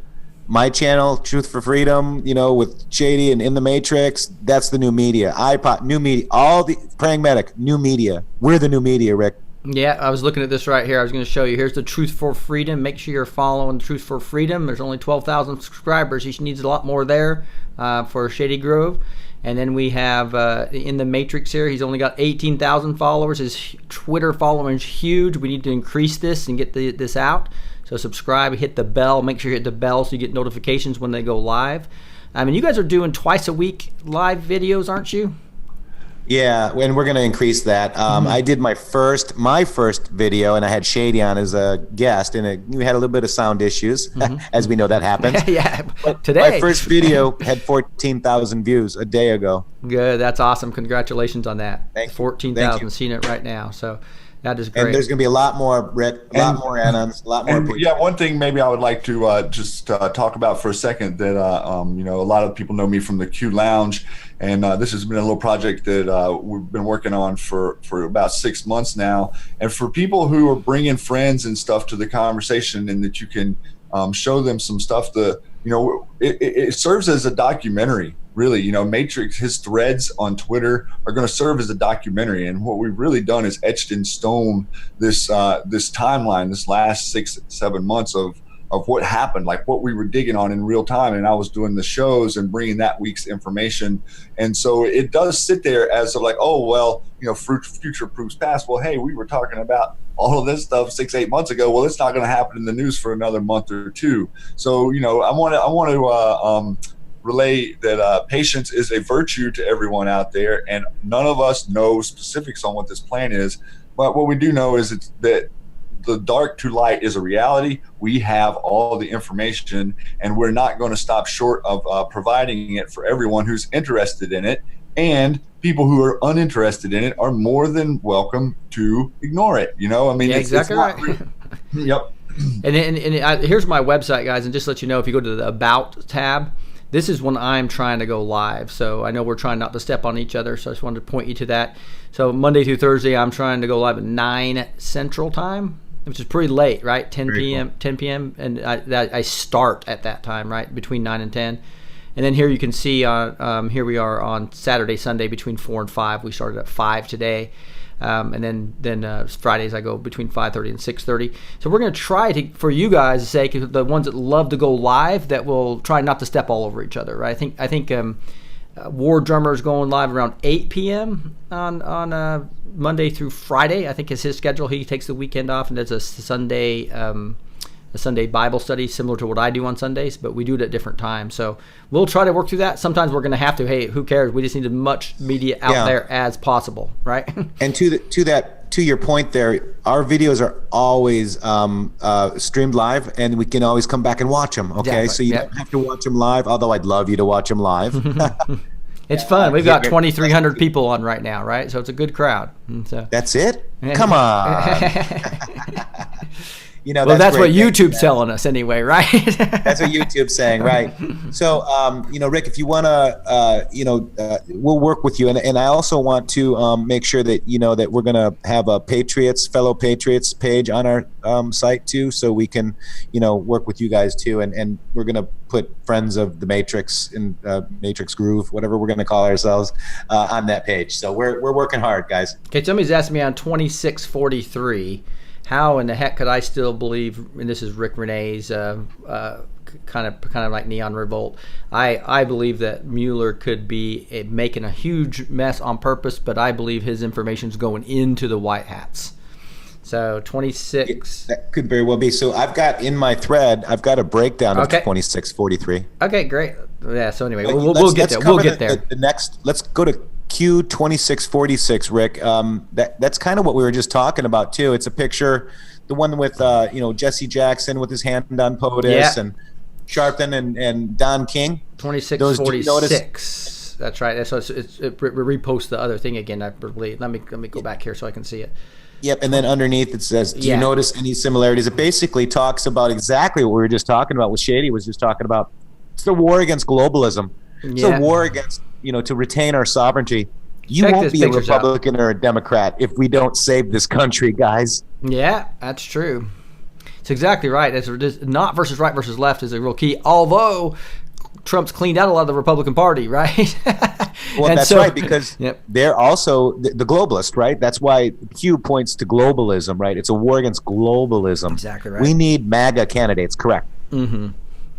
My channel, Truth for Freedom, with Shady and In the Matrix, that's the new media. iPod, new media. All the Praying Medic, new media. We're the new media, Rick. Yeah, I was looking at this right here. I was going to show you. Here's the Truth for Freedom. Make sure you're following Truth for Freedom. There's only 12,000 subscribers. He needs a lot more there for Shady Grove. And then we have In the Matrix here. He's only got 18,000 followers. His Twitter following is huge. We need to increase this and get this out. So subscribe, hit the bell. Make sure you hit the bell so you get notifications when they go live. I mean, you guys are doing twice a week live videos, aren't you? Yeah, and we're going to increase that. I did my first video, and I had Shady on as a guest, and we had a little bit of sound issues, as we know that happens. Yeah, but today. My first video had 14,000 views a day ago. Good, that's awesome. Congratulations on that. Thank you. 14,000, seeing it right now. So that is great. And there's going to be a lot more, Rick, a lot more anons, a lot more people. Yeah, one thing maybe I would like to just talk about for a second that, a lot of people know me from the Q Lounge, and this has been a little project that we've been working on for about 6 months now. And for people who are bringing friends and stuff to the conversation, and that you can show them some stuff, it serves as a documentary. Really, Matrix, his threads on Twitter are going to serve as a documentary, and what we've really done is etched in stone this timeline, this last 6-7 months of what happened, like what we were digging on in real time. And I was doing the shows and bringing that week's information, and so it does sit there as like, oh well, future proofs past. Well, hey, we were talking about all of this stuff 6-8 months ago. Well, it's not going to happen in the news for another month or two. So I want to relay that patience is a virtue to everyone out there, and none of us know specifics on what this plan is, but what we do know is that the dark to light is a reality. We have all the information, and we're not going to stop short of providing it for everyone who's interested in it, and people who are uninterested in it are more than welcome to ignore it. I mean, exactly right. Yep. And here's my website, guys, and just to let you know, if you go to the About tab, This is when I'm trying to go live. So I know we're trying not to step on each other. So I just wanted to point you to that. So Monday through Thursday, I'm trying to go live at 9 Central Time, which is pretty late, right? 10 p.m. 10 p.m. And I start at that time, right? Between 9 and 10. And then here you can see here we are on Saturday, Sunday between 4 and 5. We started at 5 today. And then Fridays I go between 5:30 and 6:30. So we're going to try to, for you guys' sake, the ones that love to go live, that will try not to step all over each other, right? I think War Drummer is going live around 8 p.m. on Monday through Friday. I think is his schedule. He takes the weekend off and does a Sunday Bible study similar to what I do on Sundays, but we do it at different times. So we'll try to work through that. Sometimes we're going to have to. Hey, who cares? We just need as much media out there as possible, right? And to your point there, our videos are always streamed live, and we can always come back and watch them. Okay, so you don't have to watch them live. Although I'd love you to watch them live. It's fun. We've got 2,300 people on right now, right? So it's a good crowd. So that's it. Come on. That's what YouTube's telling us anyway, right? That's what YouTube's saying, right? So, Rick, if you want to, we'll work with you. And I also want to make sure that, that we're going to have a fellow Patriots page on our site too, so we can, work with you guys too. And we're going to put Friends of the Matrix and Matrix Groove, whatever we're going to call ourselves, on that page. So we're working hard, guys. Okay, somebody's asking me on 2643, how in the heck could I still believe, and this is Rick Renee's kind of like Neon Revolt, I believe that Mueller could be making a huge mess on purpose, but I believe his information's going into the White Hats. So 26. That could very well be. So I've got in my thread, I've got a breakdown of 2643. Okay, great. Yeah, so anyway, we'll get there. We'll get there. The next, let's go to Qhu 2646, Rick. That's kind of what we were just talking about too. It's a picture, the one with Jesse Jackson with his hand on POTUS and Sharpton and Don King. 2646. That's right. So it reposts the other thing again, I believe. Let me go back here so I can see it. Yep, and then underneath it says, do you notice any similarities? It basically talks about exactly what we were just talking about, what Shady was just talking about. It's the war against globalism. It's a war against, to retain our sovereignty. You won't be a Republican or a Democrat if we don't save this country, guys. Yeah, that's true. It's exactly right. It's not versus right versus left is a real key, although Trump's cleaned out a lot of the Republican Party, right? Well, that's right, because they're also the globalist, right? That's why Qhu points to globalism, right? It's a war against globalism. Exactly right. We need MAGA candidates, correct? Mm-hmm.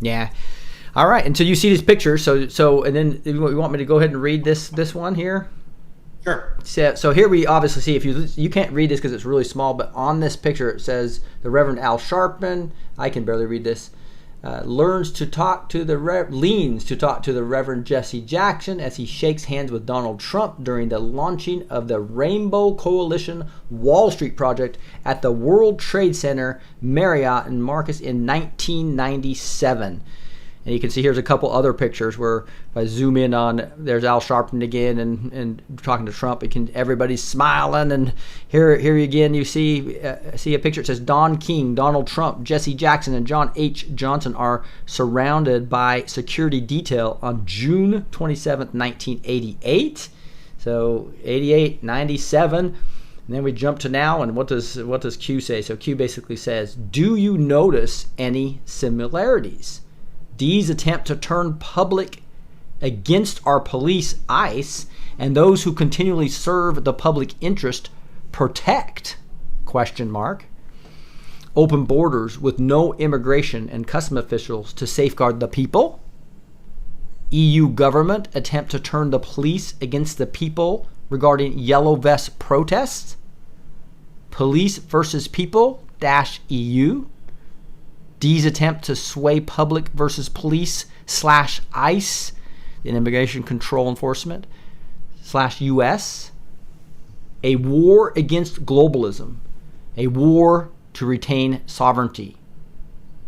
Yeah. All right, and so you see these pictures. So, and then you want me to go ahead and read this one here? Sure. So here we obviously see, if you can't read this because it's really small, but on this picture it says the Reverend Al Sharpton. I can barely read this. Leans to talk to the Reverend Jesse Jackson as he shakes hands with Donald Trump during the launching of the Rainbow Coalition Wall Street project at the World Trade Center Marriott in Marcus in 1997. And you can see here's a couple other pictures where if I zoom in on, there's Al Sharpton again and talking to Trump. Everybody's smiling, and here again you see a picture. It says Don King, Donald Trump, Jesse Jackson, and John H. Johnson are surrounded by security detail on June 27th, 1988. So 88, 97. And then we jump to now, and what does Qhu say? So Qhu basically says, do you notice any similarities? These attempt to turn public against our police, ICE, and those who continually serve the public interest, protect, ? Open borders with no immigration and custom officials to safeguard the people. EU government attempt to turn the police against the people regarding yellow vest protests. Police versus people -EU. D's attempt to sway public versus police /ICE, the Immigration Control Enforcement, /US. A war against globalism, a war to retain sovereignty.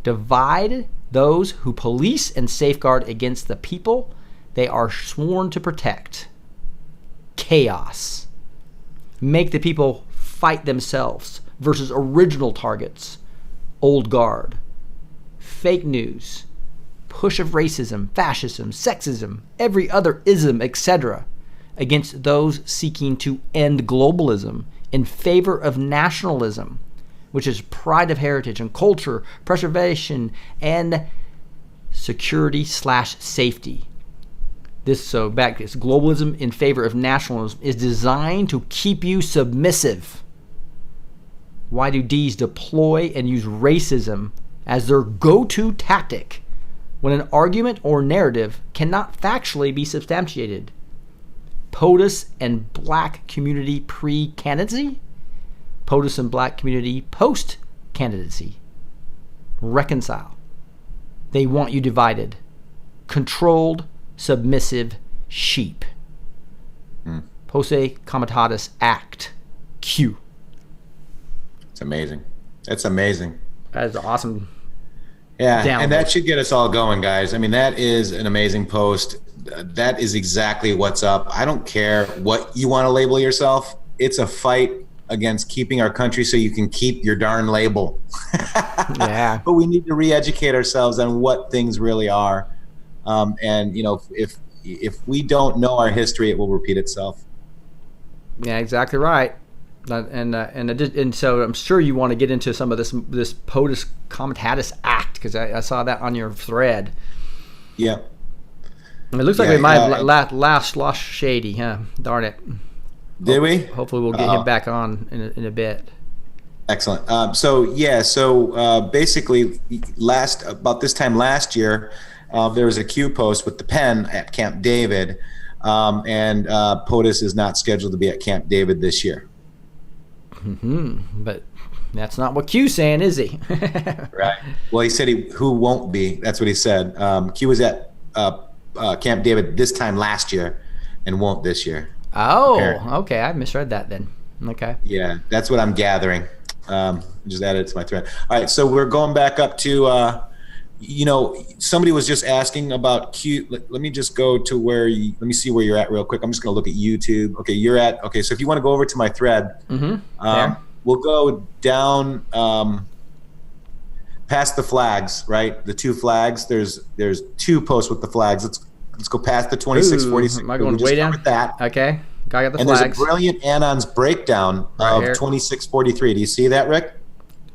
Divide those who police and safeguard against the people they are sworn to protect. Chaos. Make the people fight themselves versus original targets. Old guard. Fake news. push of racism, fascism, sexism, every other ism, etc., against those seeking to end globalism in favor of nationalism, which is pride of heritage and culture, preservation, and security/safety. This globalism in favor of nationalism is designed to keep you submissive. Why do Ds deploy and use racism as their go-to tactic when an argument or narrative cannot factually be substantiated? POTUS and black community pre-candidacy? POTUS and black community post-candidacy. Reconcile. They want you divided. Controlled, submissive sheep. Posse comitatus act. Q. It's amazing. It's amazing. That is awesome. Yeah, download. And that should get us all going, guys. I mean, that is an amazing post. That is exactly what's up. I don't care what you want to label yourself. It's a fight against keeping our country so you can keep your darn label. Yeah. But we need to re-educate ourselves on what things really are. And, you know, if we don't know our history, it will repeat itself. Yeah, exactly right. And so I'm sure you want to get into some of this POTUS Comitatus Act, because I saw that on your thread. Yeah. And it looks like we might have lost Shady, huh? Darn it. Did we? Hopefully we'll get him back on in a bit. Excellent. So basically, about this time last year, there was a Qhu post with the pen at Camp David, and POTUS is not scheduled to be at Camp David this year. But that's not what Q's saying, is he? Right. Well, he said who won't be. That's what he said. Q was at Camp David this time last year and won't this year. Oh, apparently. Okay. I misread that then. Okay. Yeah, that's what I'm gathering. Just added it to my thread. All right, so we're going back up to, somebody was just asking about Q. Let me just go to let me see where you're at real quick. I'm just going to look at YouTube. Okay, so if you want to go over to my thread, we'll go down past the flags, right? The two flags. There's two posts with the flags. Let's go past the 2646. Am I going way down? That. Okay. I got the and flags. There's a brilliant Anon's breakdown of 2643. Do you see that, Rick?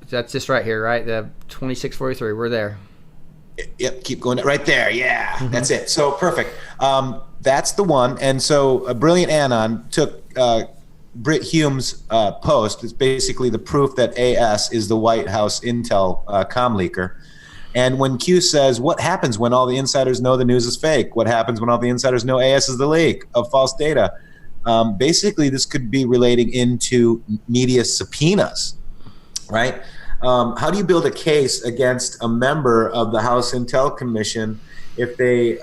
That's just right here, right? The 2643. We're there. Yep, keep going right there. Yeah, that's it. So perfect. That's the one. And so a brilliant Anon took Britt Hume's post. It's basically the proof that AS is the White House intel comm leaker. And when Q says, what happens when all the insiders know the news is fake? What happens when all the insiders know AS is the leak of false data? Basically, this could be relating into media subpoenas, right? How do you build a case against a member of the House Intel Commission if they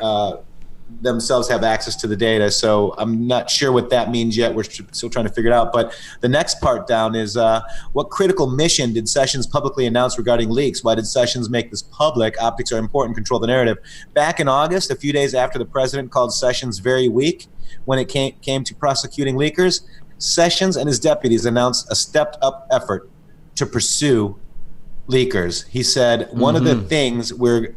themselves have access to the data? So I'm not sure what that means yet. We're still trying to figure it out. But the next part down is what critical mission did Sessions publicly announce regarding leaks? Why did Sessions make this public? Optics are important. Control the narrative. Back in August, a few days after the president called Sessions very weak when it came to prosecuting leakers, Sessions and his deputies announced a stepped-up effort to pursue leakers. He said, one of the things we're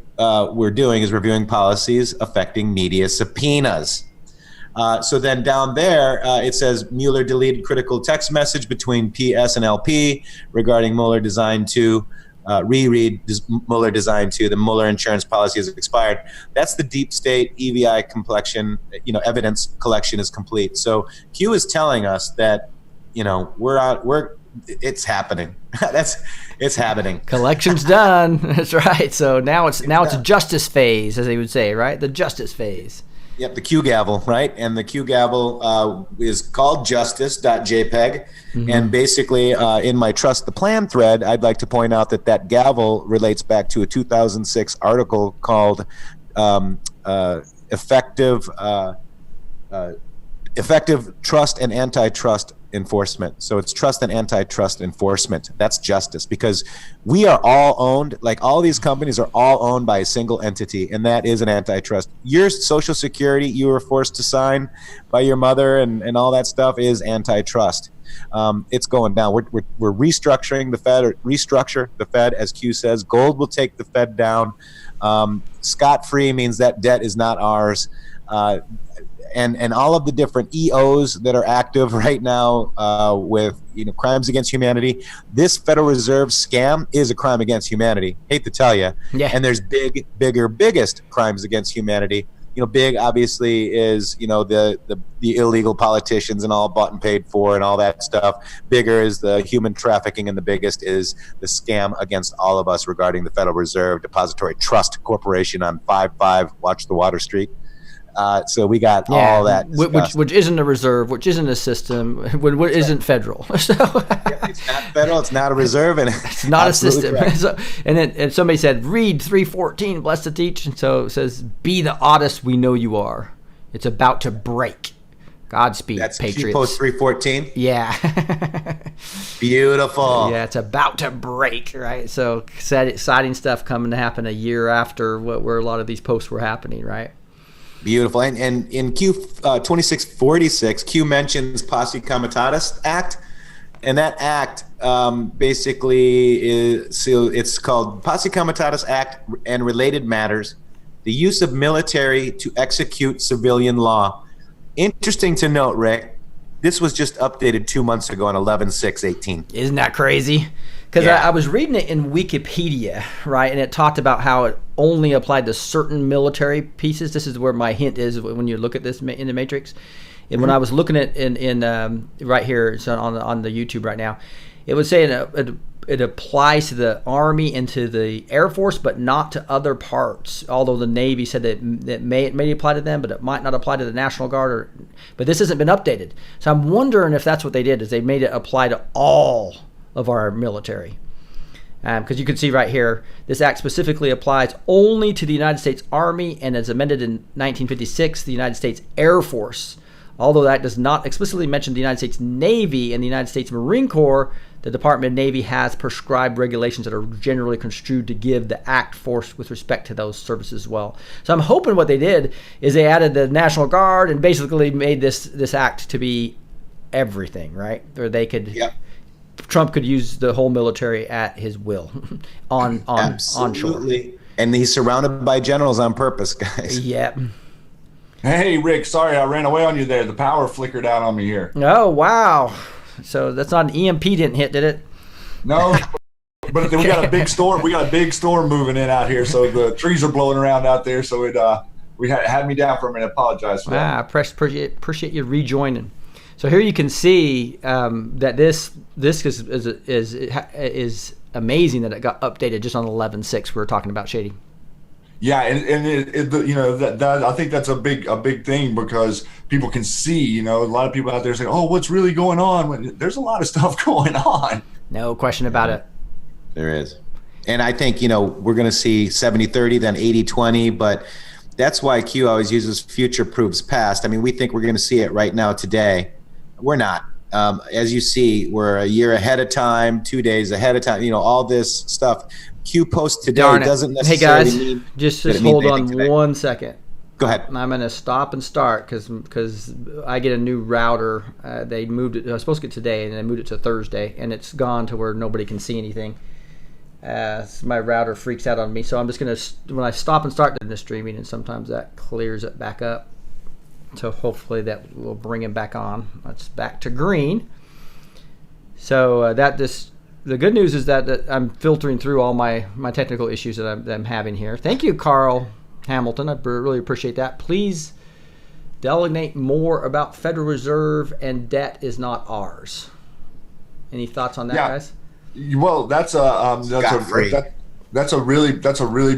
doing is reviewing policies affecting media subpoenas. So then down there, it says Mueller deleted critical text message between PS and LP regarding Mueller Design 2. Reread Mueller Design 2. The Mueller insurance policy has expired. That's the deep state EVI complexion. Evidence collection is complete. So Q is telling us that, it's happening. It's happening. Collection's done. That's right. So now it's justice phase, as they would say, right? The justice phase. Yep, the Q gavel, right? And the Q gavel is called justice.jpg. And basically, in my Trust the Plan thread, I'd like to point out that gavel relates back to a 2006 article called Effective Trust and Antitrust Enforcement. So it's trust and antitrust enforcement. That's justice, because we are all owned, like all these companies are all owned by a single entity, and that is an antitrust. Your Social Security you were forced to sign by your mother and all that stuff is antitrust. It's going down. We're restructuring the Fed, or restructure the Fed, as Q says. Gold will take the Fed down. Scot-free means that debt is not ours. And all of the different EOs that are active right now with crimes against humanity, this Federal Reserve scam is a crime against humanity. Hate to tell you. Yeah. And there's biggest crimes against humanity. Big obviously is the illegal politicians and all bought and paid for and all that stuff. Bigger is the human trafficking, and the biggest is the scam against all of us regarding the Federal Reserve Depository Trust Corporation on 5-5 Watch the Water Street. So we got all that, which isn't a reserve, which isn't a system, which isn't federal. So it's not federal, it's not a reserve, and it's not a system. So, and somebody said, read 3:14, blessed to teach, and so it says, "Be the oddest we know you are. It's about to break. Godspeed, that's patriots." Qhu Posts 3:14. Yeah. Beautiful. Yeah, it's about to break, right? So exciting stuff coming to happen a year after where a lot of these posts were happening, right? Beautiful. And in Qhu 2646, Qhu mentions Posse Comitatus Act, and that act basically it's called Posse Comitatus Act and Related Matters, the use of military to execute civilian law. Interesting to note, Rick, this was just updated 2 months ago on 11/6/18. Isn't that crazy? Because I was reading it in Wikipedia, right, and it talked about how it only applied to certain military pieces. This is where my hint is when you look at this in the Matrix. And when I was looking at in right here, it's on the YouTube right now, it was saying it applies to the Army and to the Air Force, but not to other parts. Although the Navy said that it may apply to them, but it might not apply to the National Guard. But this hasn't been updated, so I'm wondering if that's what they did, is they made it apply to all of our military. Because you can see right here, this act specifically applies only to the United States Army, and as amended in 1956, the United States Air Force. Although that does not explicitly mention the United States Navy and the United States Marine Corps, the Department of Navy has prescribed regulations that are generally construed to give the act force with respect to those services as well. So I'm hoping what they did is they added the National Guard and basically made this act to be everything, right? Or they could... Yep. Trump could use the whole military at his will onshore. And he's surrounded by generals on purpose, guys. Yep. Hey, Rick, sorry I ran away on you there. The power flickered out on me here. Oh, wow. So that's not an EMP didn't hit, did it? No, but we got a big storm. We got a big storm moving in out here, so the trees are blowing around out there. So it had me down for a minute. Apologize for that. I appreciate you rejoining. So here you can see that this is amazing that it got updated just on 11/6. We were talking about Shady. Yeah, and that I think that's a big thing, because people can see, a lot of people out there saying, "Oh, what's really going on?" There's a lot of stuff going on. No question about it. There is. And I think, we're going to see 70-30, then 80-20, but that's why Qhu always uses future proofs past. I mean, we think we're going to see it right now today. We're not. As you see, we're a year ahead of time, 2 days ahead of time, all this stuff. Qhu Post today doesn't necessarily mean... Hey guys, just hold on 1 second. Go ahead. I'm going to stop and start because I get a new router. They moved it. I was supposed to get today, and they moved it to Thursday, and it's gone to where nobody can see anything. So my router freaks out on me. So I'm just going to, when I stop and start the streaming, and sometimes that clears it back up. So hopefully that will bring him back on. That's back to green. So the good news is that I'm filtering through all my technical issues that I'm having here. Thank you, Carl Hamilton. I really appreciate that. Please delineate more about Federal Reserve and debt is not ours. Any thoughts on that, guys? Well, that's a really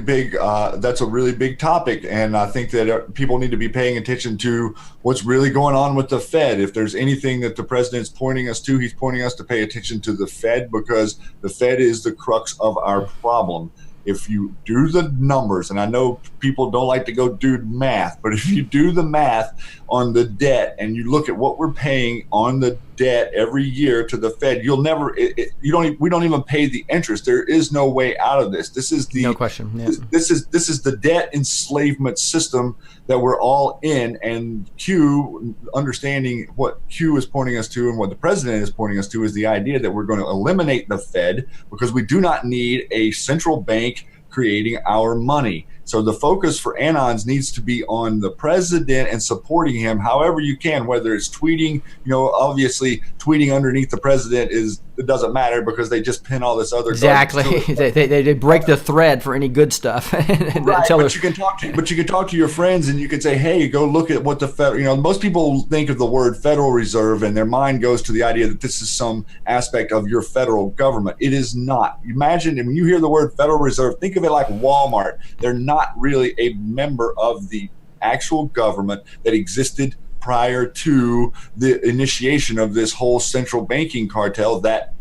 big topic, and I think that people need to be paying attention to what's really going on with the Fed. If there's anything that the president's pointing us to, he's pointing us to pay attention to the Fed, because the Fed is the crux of our problem. If you do the numbers, and I know people don't like to go do math, but if you do the math on the debt and you look at what we're paying on the debt every year to the Fed, we don't even pay the interest. There is no way out of this. This is no question. Yeah. This is the debt enslavement system that we're all in. And Qhu, understanding what Qhu is pointing us to and what the president is pointing us to, is the idea that we're going to eliminate the Fed, because we do not need a central bank creating our money. So the focus for Anons needs to be on the president and supporting him however you can, whether it's tweeting, obviously tweeting underneath the president it doesn't matter because they just pin all this other exactly. They break the thread for any good stuff. Right, but you can talk to your friends and you can say, hey, go look at what the federal, most people think of the word Federal Reserve and their mind goes to the idea that this is some aspect of your federal government. It is not. Imagine when you hear the word Federal Reserve, think of it like Walmart. They're not really a member of the actual government that existed prior to the initiation of this whole central banking cartel that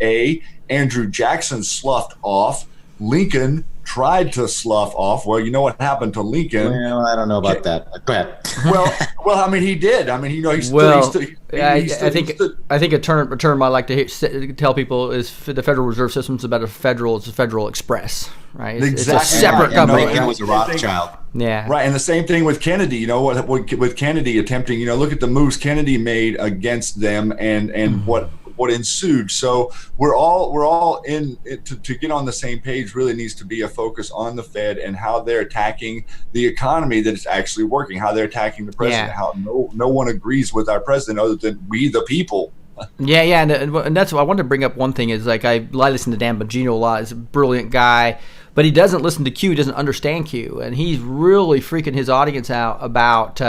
Andrew Jackson sloughed off. Lincoln tried to slough off. Well, you know what happened to Lincoln? Well, I don't know about that. Go ahead. well, I mean, he did. I mean, I think a term I like to tell people is the Federal Reserve System is about it's a Federal Express, right? Exactly. It's a separate company. Lincoln was a Rothschild. Yeah. Right, and the same thing with Kennedy. With Kennedy attempting, look at the moves Kennedy made against them and what ensued. So we're all in it to get on the same page. Really needs to be a focus on the Fed and how they're attacking the economy that is actually working, how they're attacking the president, how no one agrees with our president other than we the people. Yeah, and that's what I wanted to bring up. One thing is I listen to Dan Bongino a lot. He's a brilliant guy, but he doesn't listen to Q. He doesn't understand Q, and he's really freaking his audience out about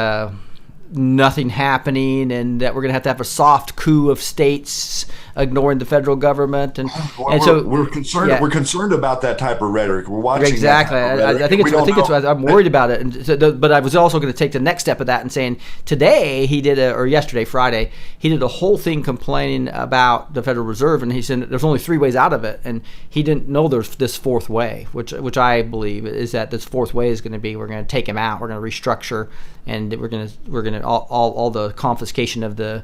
nothing happening and that we're going to have a soft coup of states ignoring the federal government we're concerned. Yeah. We're concerned about that type of rhetoric. We're watching exactly. I think I'm worried about it. And but I was also going to take the next step of that and saying today yesterday, Friday, he did a whole thing complaining about the Federal Reserve, and he said there's only three ways out of it, and he didn't know there's this fourth way, which I believe is that this fourth way is going to be we're going to take him out, we're going to restructure, and we're going to all the confiscation of the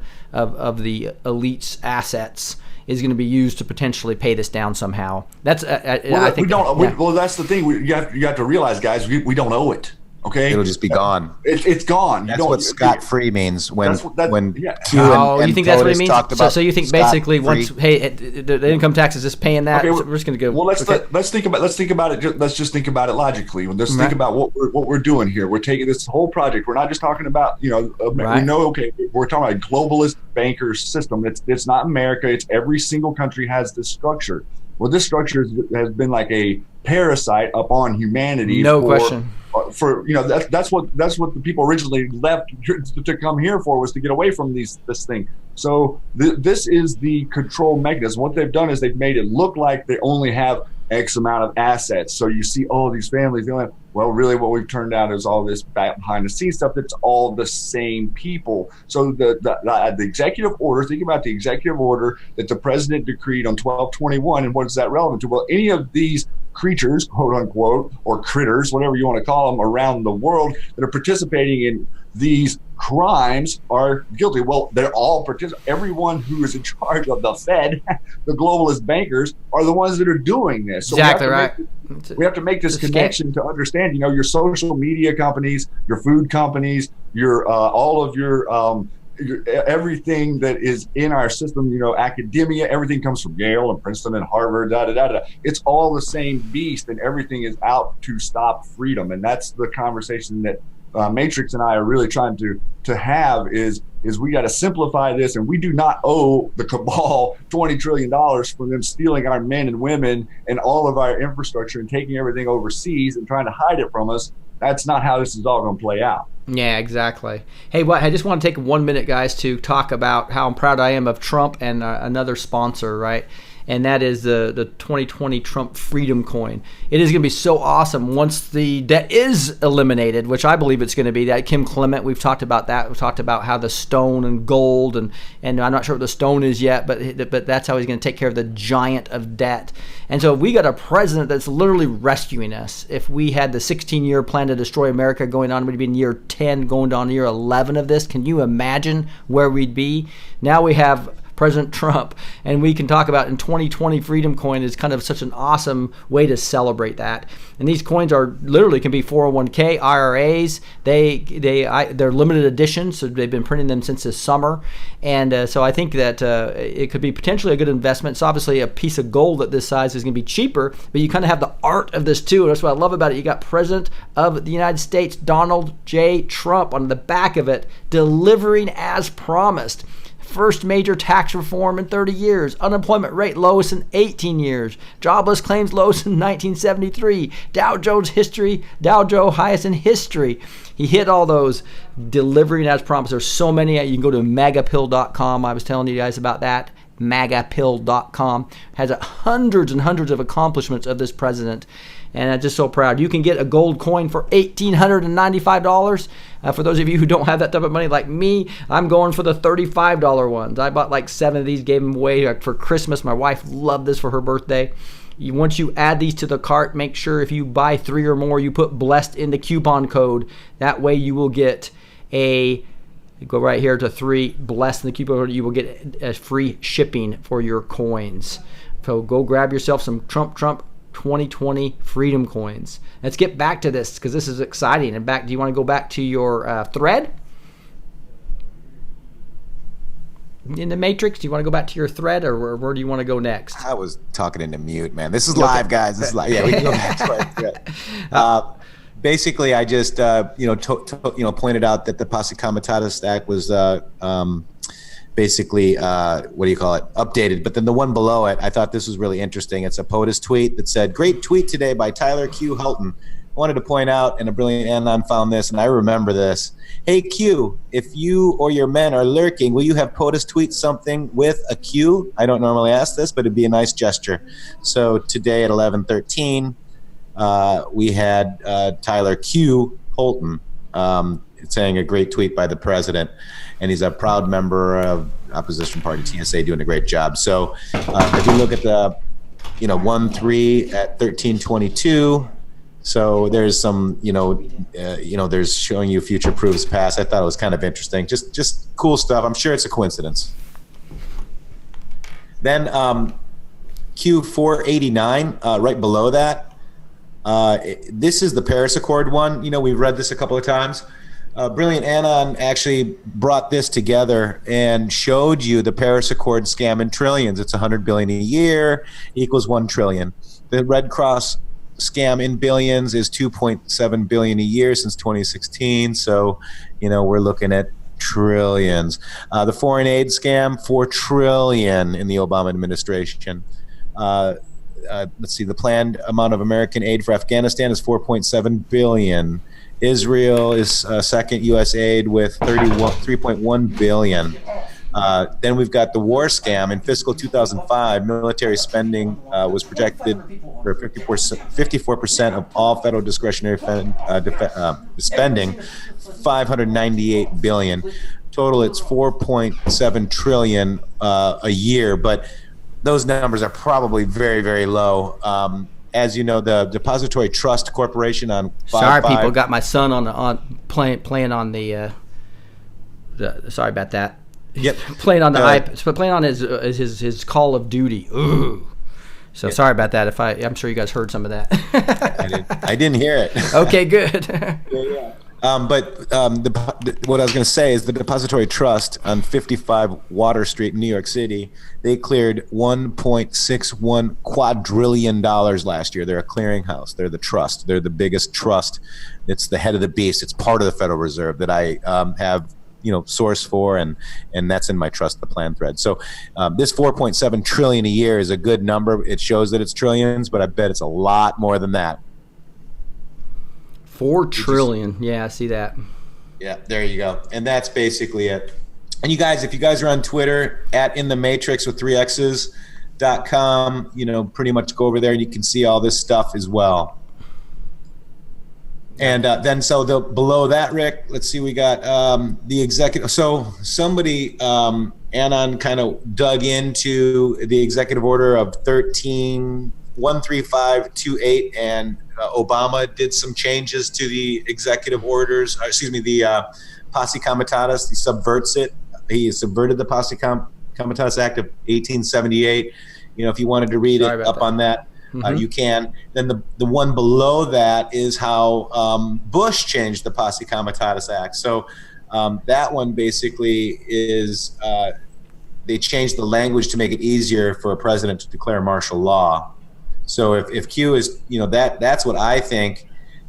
elite's assets is going to be used to potentially pay this down somehow. That's I think well, that's the thing. You have to realize, guys, we don't owe it. Okay, it'll just be gone. It's gone. That's what scot-free means when Q and you think that's what it means? So you think basically once the income tax is just paying that? Okay, we're just going to go. Well, let's think about it. Let's just think about it logically. Let's think about what we're doing here. We're taking this whole project. We're not just talking about we know. Okay, we're talking about a globalist banker system. It's not America. It's every single country has this structure. Well, this structure has been like a parasite upon humanity. No question. That's what the people originally left to come here for, was to get away from this thing. So this is the control mechanism. What they've done is they've made it look like they only have X amount of assets. So you see, these families, well, really what we've turned out is all this behind the scenes stuff. That's all the same people. So the executive order, think about the executive order that the president decreed on 12/21, and what is that relevant to? Well, any of these creatures, quote unquote, or critters, whatever you want to call them, around the world that are participating in these crimes are guilty. Well, they're all everyone who is in charge of the Fed, the globalist bankers, are the ones that are doing this. So exactly right. We have to make this connection to understand, your social media companies, your food companies, your all of your everything that is in our system, academia, everything comes from Yale and Princeton and Harvard, It's all the same beast, and everything is out to stop freedom. And that's the conversation that Matrix and I are really trying to have is we got to simplify this, and we do not owe the cabal $20 trillion for them stealing our men and women and all of our infrastructure and taking everything overseas and trying to hide it from us. That's not how this is all going to play out. Yeah, exactly. Hey, I just want to take 1 minute, guys, to talk about how proud I am of Trump and another sponsor, right? And that is the 2020 Trump Freedom Coin. It is going to be so awesome once the debt is eliminated, which I believe it's going to be. That Kim Clement, we've talked about that. We've talked about how the stone and gold, and I'm not sure what the stone is yet, but that's how he's going to take care of the giant of debt. And so if we got a president that's literally rescuing us, if we had the 16-year plan to destroy America going on, we'd be in year 10, going on year 11 of this. Can you imagine where we'd be? Now we have President Trump. And we can talk about in 2020 Freedom Coin is kind of such an awesome way to celebrate that. And these coins are literally can be 401k, IRAs. They're limited edition, so they've been printing them since this summer. And so I think that it could be potentially a good investment. It's obviously a piece of gold at this size is going to be cheaper, but you kind of have the art of this too. And that's what I love about it. You got President of the United States, Donald J. Trump, on the back of it, delivering as promised. First major tax reform in 30 years. Unemployment rate lowest in 18 years. Jobless claims lowest in 1973. Dow Jones highest in history. He hit all those, delivering as promised. There's so many. You can go to magapill.com. I was telling you guys about that. Magapill.com has hundreds and hundreds of accomplishments of this president. And I'm just so proud. You can get a gold coin for $1,895. For those of you who don't have that type of money like me, I'm going for the $35 ones. I bought like 7 of these, gave them away for Christmas. My wife loved this for her birthday. Once you add these to the cart, make sure if you buy 3 or more, you put blessed in the coupon code. That way you will get go right here to 3, blessed in the coupon code. You will get a free shipping for your coins. So go grab yourself some Trump 2020 Freedom Coins. Let's get back to this because this is exciting. And do you want to go back to your thread? In the Matrix, do you want to go back to your thread, or where do you want to go next? I was talking into mute, man. This is live, guys. This is live. Yeah, we can go back to our thread. Basically, I just pointed out that the Posse Comitatus Act was basically updated. But then the one below it, I thought this was really interesting. It's a POTUS tweet that said, "Great tweet today by Tyler Q. Helton. I wanted to point out, and a brilliant Anon found this, and I remember this. Hey Q, if you or your men are lurking, will you have POTUS tweet something with a Q? I don't normally ask this, but it'd be a nice gesture." So today at 11:13, we had Tyler Q. Holton saying a great tweet by the president, and he's a proud member of opposition party TSA, doing a great job. So if you look at the 1-3 at 13:22. So there's some, there's showing you future proofs past. I thought it was kind of interesting. Just cool stuff. I'm sure it's a coincidence. Then Q489, right below that. This is the Paris Accord one. We've read this a couple of times. Brilliant Anon actually brought this together and showed you the Paris Accord scam in trillions. It's $100 billion a year equals $1 trillion. The Red Cross scam in billions is $2.7 billion a year since 2016. So, we're looking at trillions. The foreign aid scam, $4 trillion in the Obama administration. Let's see, the planned amount of American aid for Afghanistan is $4.7 billion. Israel is second U.S. aid with $3.1 billion. Then we've got the war scam. In fiscal 2005, military spending was projected for 54% of all federal discretionary spending, $598 billion. Total, it's $4.7 trillion a year, but those numbers are probably very, very low. As you know, the Depository Trust Corporation on 5. Sorry, people, got my son playing on the. Sorry about that. Yep. Playing on the iPad, playing on his Call of Duty. Ooh. So sorry about that. I'm sure you guys heard some of that. I didn't hear it. Okay, good. Yeah. But what I was going to say is the Depository Trust on 55 Water Street in New York City, they cleared $1.61 quadrillion last year. They're a clearinghouse. They're the trust. They're the biggest trust. It's the head of the beast. It's part of the Federal Reserve that I have source for, and that's in my Trust the Plan thread. So this 4.7 trillion a year is a good number. It shows that it's trillions, but I bet it's a lot more than that. 4 trillion. Yeah, I see that. Yeah, there you go. And that's basically it. And you guys, if you guys are on Twitter at InTheMatrix with 3x's.com, pretty much go over there and you can see all this stuff as well. And then below that, Rick, let's see, we got the executive. So somebody, Anon kind of dug into the executive order of 13528, and Obama did some changes to the executive orders, the Posse Comitatus. He subverts it. He subverted the Posse Comitatus Act of 1878. If you wanted to read Sorry it up that. on that, you can. Then the one below that is how Bush changed the Posse Comitatus Act. So that one basically is they changed the language to make it easier for a president to declare martial law. So if Q is, that's what I think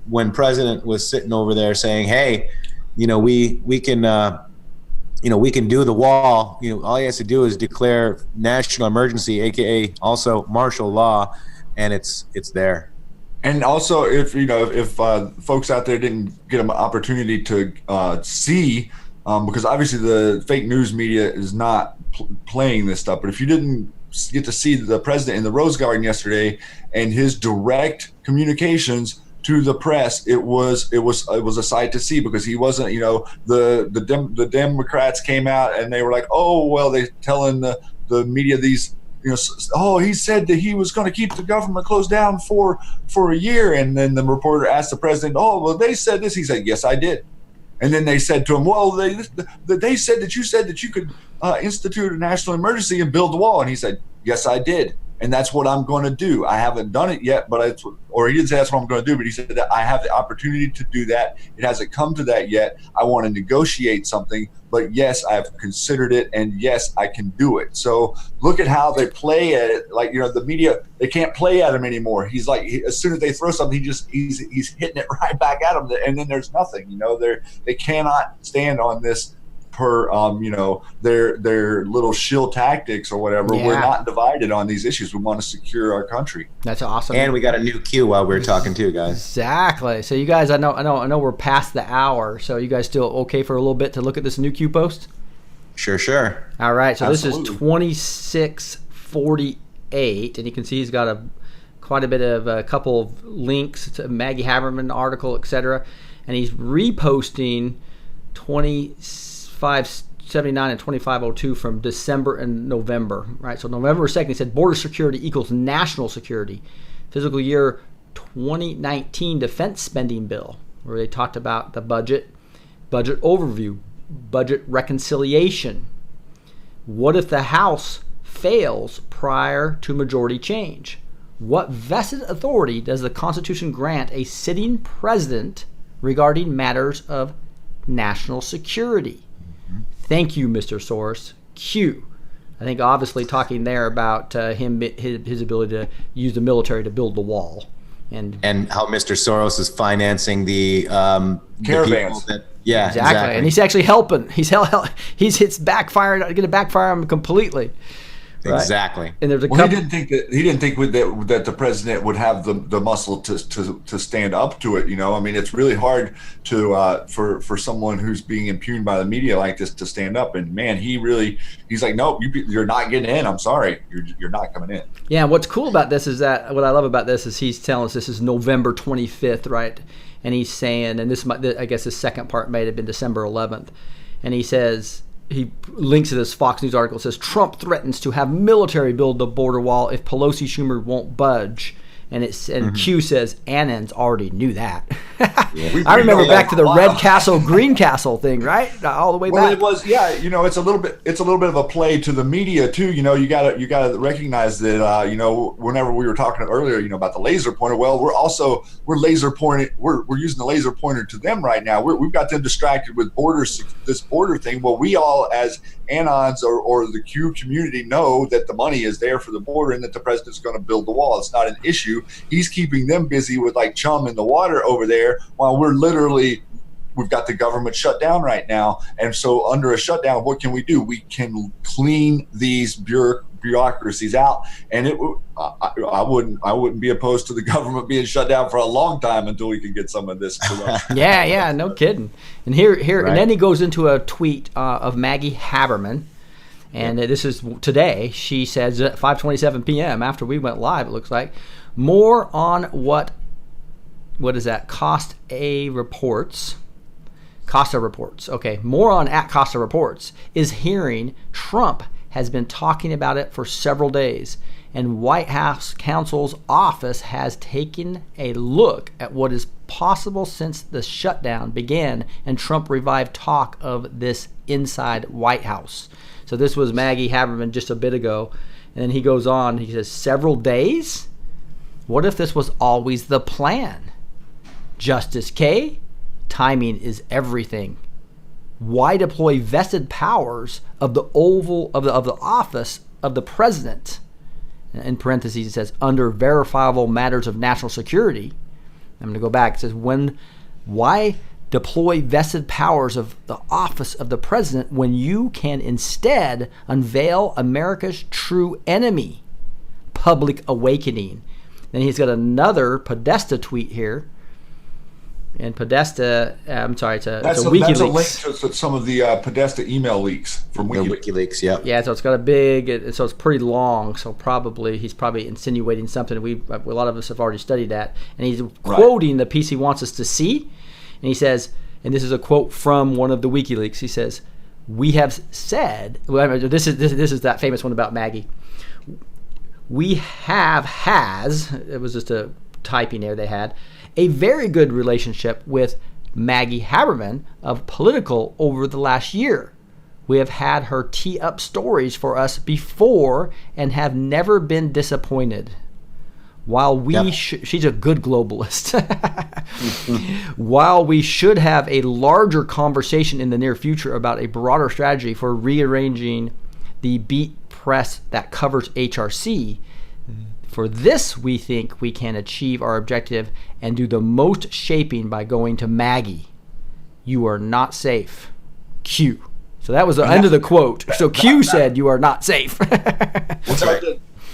when president was sitting over there saying, hey, we can do the wall. All he has to do is declare national emergency, aka also martial law, and it's there. And also, if folks out there didn't get an opportunity to see, because obviously the fake news media is not playing this stuff, but if you didn't get to see the president in the Rose Garden yesterday and his direct communications to the press, it was a sight to see, because he wasn't, the Democrats came out and they were like, oh, well, they telling the media these, he said that he was going to keep the government closed down for a year. And then the reporter asked the president, oh, well, they said this. He said, yes, I did. And then they said to him, well, they said that you could institute a national emergency and build the wall. And he said, yes, I did. And that's what I'm going to do. I haven't done it yet, or he didn't say that's what I'm going to do, but he said that I have the opportunity to do that. It hasn't come to that yet. I want to negotiate something, but yes, I've considered it, and yes, I can do it. So look at how they play at it. Like, the media, they can't play at him anymore. He's like, as soon as they throw something, he's hitting it right back at them, and then there's nothing. They cannot stand on this per their little shill tactics or whatever. Yeah. We're not divided on these issues. We want to secure our country. That's awesome. And we got a new cue while we're talking too, guys. Exactly. So you guys, I know we're past the hour. So you guys still okay for a little bit to look at this new Qhu Post? Sure. All right. So Absolutely. This is 2648, and you can see he's got quite a bit of a couple of links to Maggie Haberman article, etc. And he's reposting 2579 and 2502 from December and November, right? So November 2nd, he said border security equals national security. Fiscal year 2019 defense spending bill, where they talked about the budget overview, budget reconciliation. What if the House fails prior to majority change? What vested authority does the Constitution grant a sitting president regarding matters of national security? Thank you, Mr. Soros. Q. I think obviously talking there about his ability to use the military to build the wall, and how Mr. Soros is financing the caravans. Exactly. And he's actually helping. He's going to backfire him completely. Right? Exactly. And there's he didn't think that the president would have the muscle to stand up to it. It's really hard to for someone who's being impugned by the media like this to stand up. And man, he's like, nope, you're not getting in. I'm sorry, you're not coming in. Yeah. What's cool about this is that what I love about this is he's telling us this is November 25th, right? And he's saying, and I guess the second part may have been December 11th, and he says. He links to this Fox News article. It says Trump threatens to have military build the border wall if Pelosi Schumer won't budge, and Q says Annans already knew that. Yeah. I remember back to the Red Castle, Green Castle thing, right? All the way back. Well, it was, yeah. It's a little bit of a play to the media too. You got to recognize that. Whenever we were talking earlier, about the laser pointer. Well, we're laser pointing. We're using the laser pointer to them right now. We've got them distracted with this border thing. Well, we all as Anons or the Q community know that the money is there for the border and that the president's going to build the wall. It's not an issue. He's keeping them busy with like chum in the water over there while we've got the government shut down right now. And so under a shutdown, what can we do? We can clean these bureaucracies out. And I wouldn't be opposed to the government being shut down for a long time until we can get some of this. Yeah, no kidding. And here, right. And then he goes into a tweet of Maggie Haberman. And this is today. She says at 5:27 p.m. after we went live, it looks like, more on what is that? Costa Reports. Okay, more on at Costa Reports is hearing Trump has been talking about it for several days, and White House counsel's office has taken a look at what is possible since the shutdown began and Trump revived talk of this inside White House. So this was Maggie Haberman just a bit ago, and then he goes on, he says, several days? What if this was always the plan? Justice K, timing is everything. Why deploy vested powers of the office of the president? In parentheses, it says, under verifiable matters of national security. I'm going to go back. It says, why deploy vested powers of the office of the president when you can instead unveil America's true enemy? Public awakening. Then he's got another Podesta tweet here. And Podesta, it's a WikiLeaks. That's a link to some of the Podesta email leaks from WikiLeaks. WikiLeaks, yeah. Yeah, so it's got so it's pretty long. So he's probably insinuating something. A lot of us have already studied that. And he's quoting the piece he wants us to see. And he says, and this is a quote from one of the WikiLeaks. He says, "We have said," this is that famous one about Maggie. It was just a typing error they had, a very good relationship with Maggie Haberman of Political over the last year. We have had her tee up stories for us before and have never been disappointed. While she's a good globalist. While we should have a larger conversation in the near future about a broader strategy for rearranging the beat press that covers HRC, for this, we think we can achieve our objective and do the most shaping by going to Maggie. You are not safe. Q. So that was the end of the quote. So Q said, "You are not safe." That's right.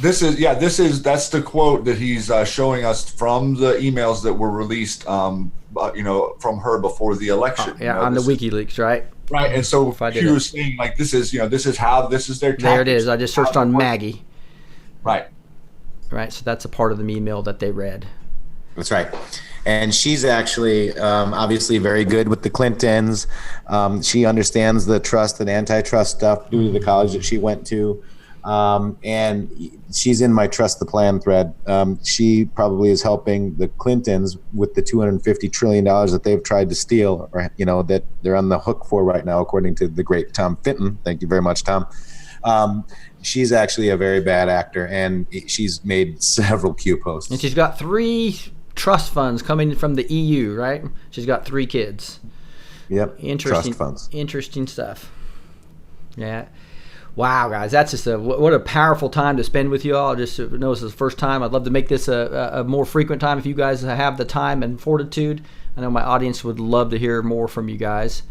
That's the quote that he's showing us from the emails that were released, from her before the election. On the WikiLeaks, right? Right, and so Q is saying this is their tactics. There it is. I just searched on Maggie. Right, so that's a part of the email that they read. That's right. And she's actually obviously very good with the Clintons. She understands the trust and antitrust stuff due to the college that she went to. And she's in my Trust the Plan thread. She probably is helping the Clintons with the $250 trillion that they've tried to steal, or, that they're on the hook for right now, according to the great Tom Fitton. Thank you very much, Tom. She's actually a very bad actor, and she's made several Q posts. And she's got 3 trust funds coming from the EU, right? She's got 3 kids. Yep. Interesting trust funds. Interesting stuff. Yeah. Wow, guys, that's just what a powerful time to spend with you all. Just know this is the first time. I'd love to make this a more frequent time if you guys have the time and fortitude. I know my audience would love to hear more from you guys.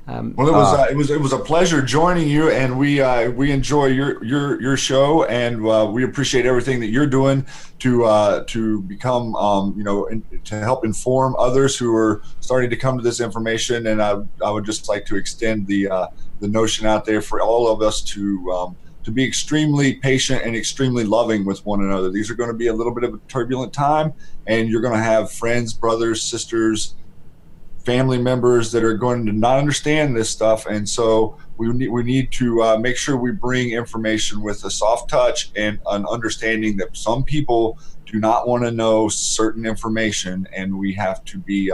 It was a pleasure joining you, and we enjoy your show, and we appreciate everything that you're doing to become to help inform others who are starting to come to this information. And I would just like to extend the notion out there for all of us to be extremely patient and extremely loving with one another. These are going to be a little bit of a turbulent time, and you're going to have friends, brothers, sisters, family members that are going to not understand this stuff, and so we need to make sure we bring information with a soft touch and an understanding that some people do not want to know certain information, and we have to be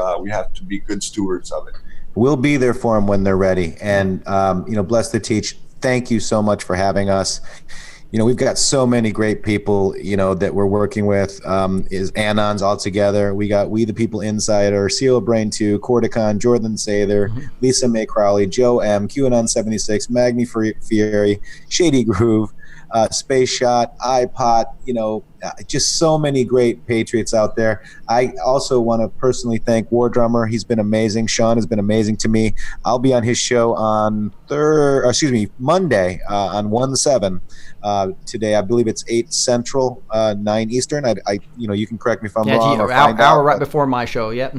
good stewards of it. We'll be there for them when they're ready, and Bless to Teach. Thank you so much for having us. We've got so many great people, that we're working with, is Anons all together. We got We the People Insider, Seal Brain 2, Corticon, Jordan Sather, Lisa May Crowley, Joe M, QAnon 76, Magni Fieri, Shady Groove, Space Shot, iPod, just so many great patriots out there. I also want to personally thank War Drummer. He's been amazing. Sean has been amazing to me. I'll be on his show on Monday on 1/7. Today, I believe it's 8 Central, 9 Eastern. You can correct me if I'm wrong. Hour right before my show. Yep.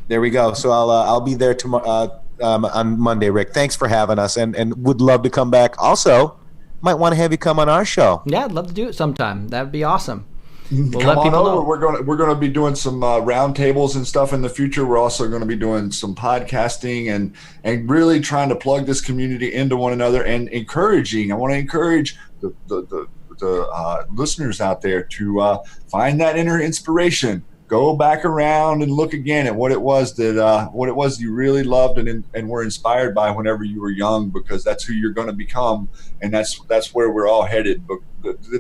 There we go. So I'll be there tomorrow on Monday. Rick, thanks for having us, and would love to come back. Also, might want to have you come on our show. Yeah, I'd love to do it sometime. That would be awesome. We'll let people know. We're going to be doing some roundtables and stuff in the future. We're also going to be doing some podcasting and really trying to plug this community into one another and encouraging. I want to encourage the listeners out there to find that inner inspiration. Go back around and look again at what it was you really loved and were inspired by whenever you were young, because that's who you're going to become, and that's where we're all headed. But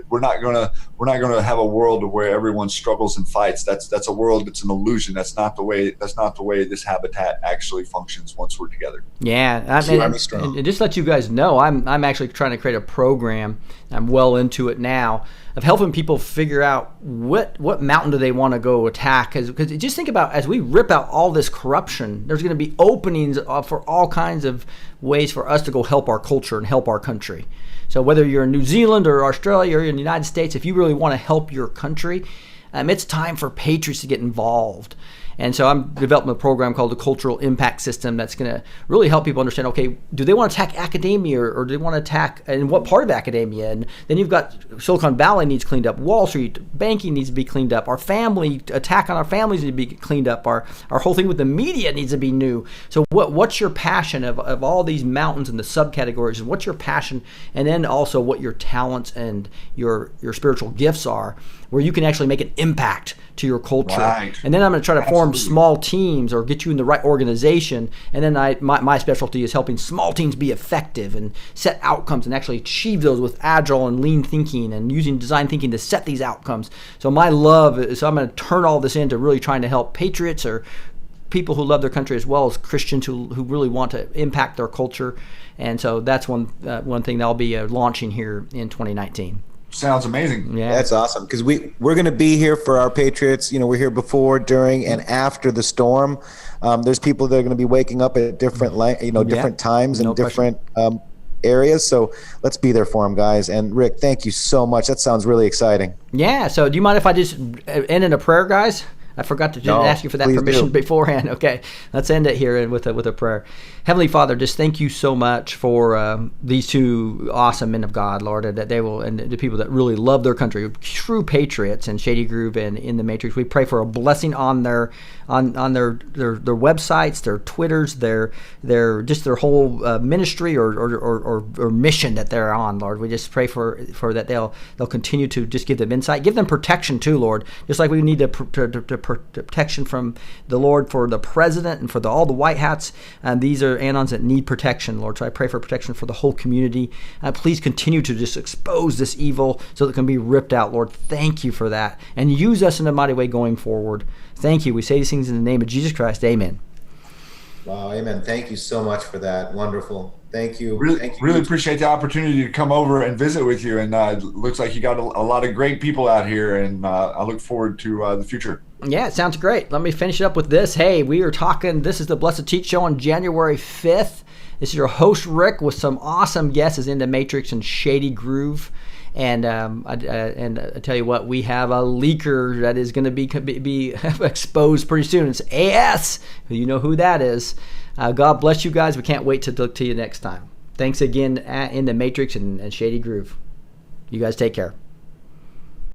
we're not gonna have a world where everyone struggles and fights. That's a world that's an illusion. That's not the way this habitat actually functions once we're together. Yeah, and just let you guys know, I'm actually trying to create a program. I'm well into it now, of helping people figure out what mountain do they want to go attack. Because just think about, as we rip out all this corruption, there's going to be openings for all kinds of ways for us to go help our culture and help our country. So whether you're in New Zealand or Australia or in the United States, if you really want to help your country, it's time for patriots to get involved. And so I'm developing a program called the Cultural Impact System that's going to really help people understand, okay, do they want to attack academia or do they want to attack, and what part of academia? And then you've got Silicon Valley needs cleaned up, Wall Street, banking needs to be cleaned up, our family, attack on our families needs to be cleaned up, our whole thing with the media needs to be new. So what's your passion of all these mountains and the subcategories, and what's your passion, and then also what your talents and your spiritual gifts are, where you can actually make an impact to your culture. Right. And then I'm going to try to form small teams or get you in the right organization. And then my specialty is helping small teams be effective and set outcomes and actually achieve those with agile and lean thinking and using design thinking to set these outcomes. So my love is, so I'm going to turn all this into really trying to help patriots or people who love their country, as well as Christians who really want to impact their culture. And so that's one thing that I'll be launching here in 2019. Sounds amazing. Yeah, that's awesome, because we're going to be here for our patriots. We're here before, during, and after the storm. There's people that are going to be waking up at different different times and different areas. So let's be there for them, guys. And Rick, thank you so much. That sounds really exciting. Yeah. So do you mind if I just end in a prayer, guys? I forgot to ask you for that permission beforehand. Okay, let's end it here with a prayer. Heavenly Father, just thank you so much for these two awesome men of God, Lord, and that they will, and the people that really love their country, true patriots in Shady Groove and in the Matrix. We pray for a blessing on their websites, their Twitters, their whole ministry or mission that they're on, Lord. We just pray for that they'll continue to just give them insight, give them protection too, Lord. Just like we need protection from the Lord for the president and for all the white hats, and these are Anons that need protection, Lord. So I pray for protection for the whole community. Please continue to just expose this evil so that it can be ripped out, Lord. Thank you for that, and use us in a mighty way going forward. Thank you. We say these things in the name of Jesus Christ. Amen. Wow, amen. Thank you so much for that. Wonderful. Thank you. Really appreciate the opportunity to come over and visit with you. And it looks like you got a lot of great people out here, and I look forward to the future. Yeah, it sounds great. Let me finish it up with this. Hey, we are talking, this is the Blessed Teach Show on January 5th. This is your host, Rick, with some awesome guests in the Matrix and Shady Groove. And I tell you what, we have a leaker that is going to be exposed pretty soon. It's AS. You know who that is. God bless you guys. We can't wait to talk to you next time. Thanks again in the Matrix and Shady Groove. You guys take care.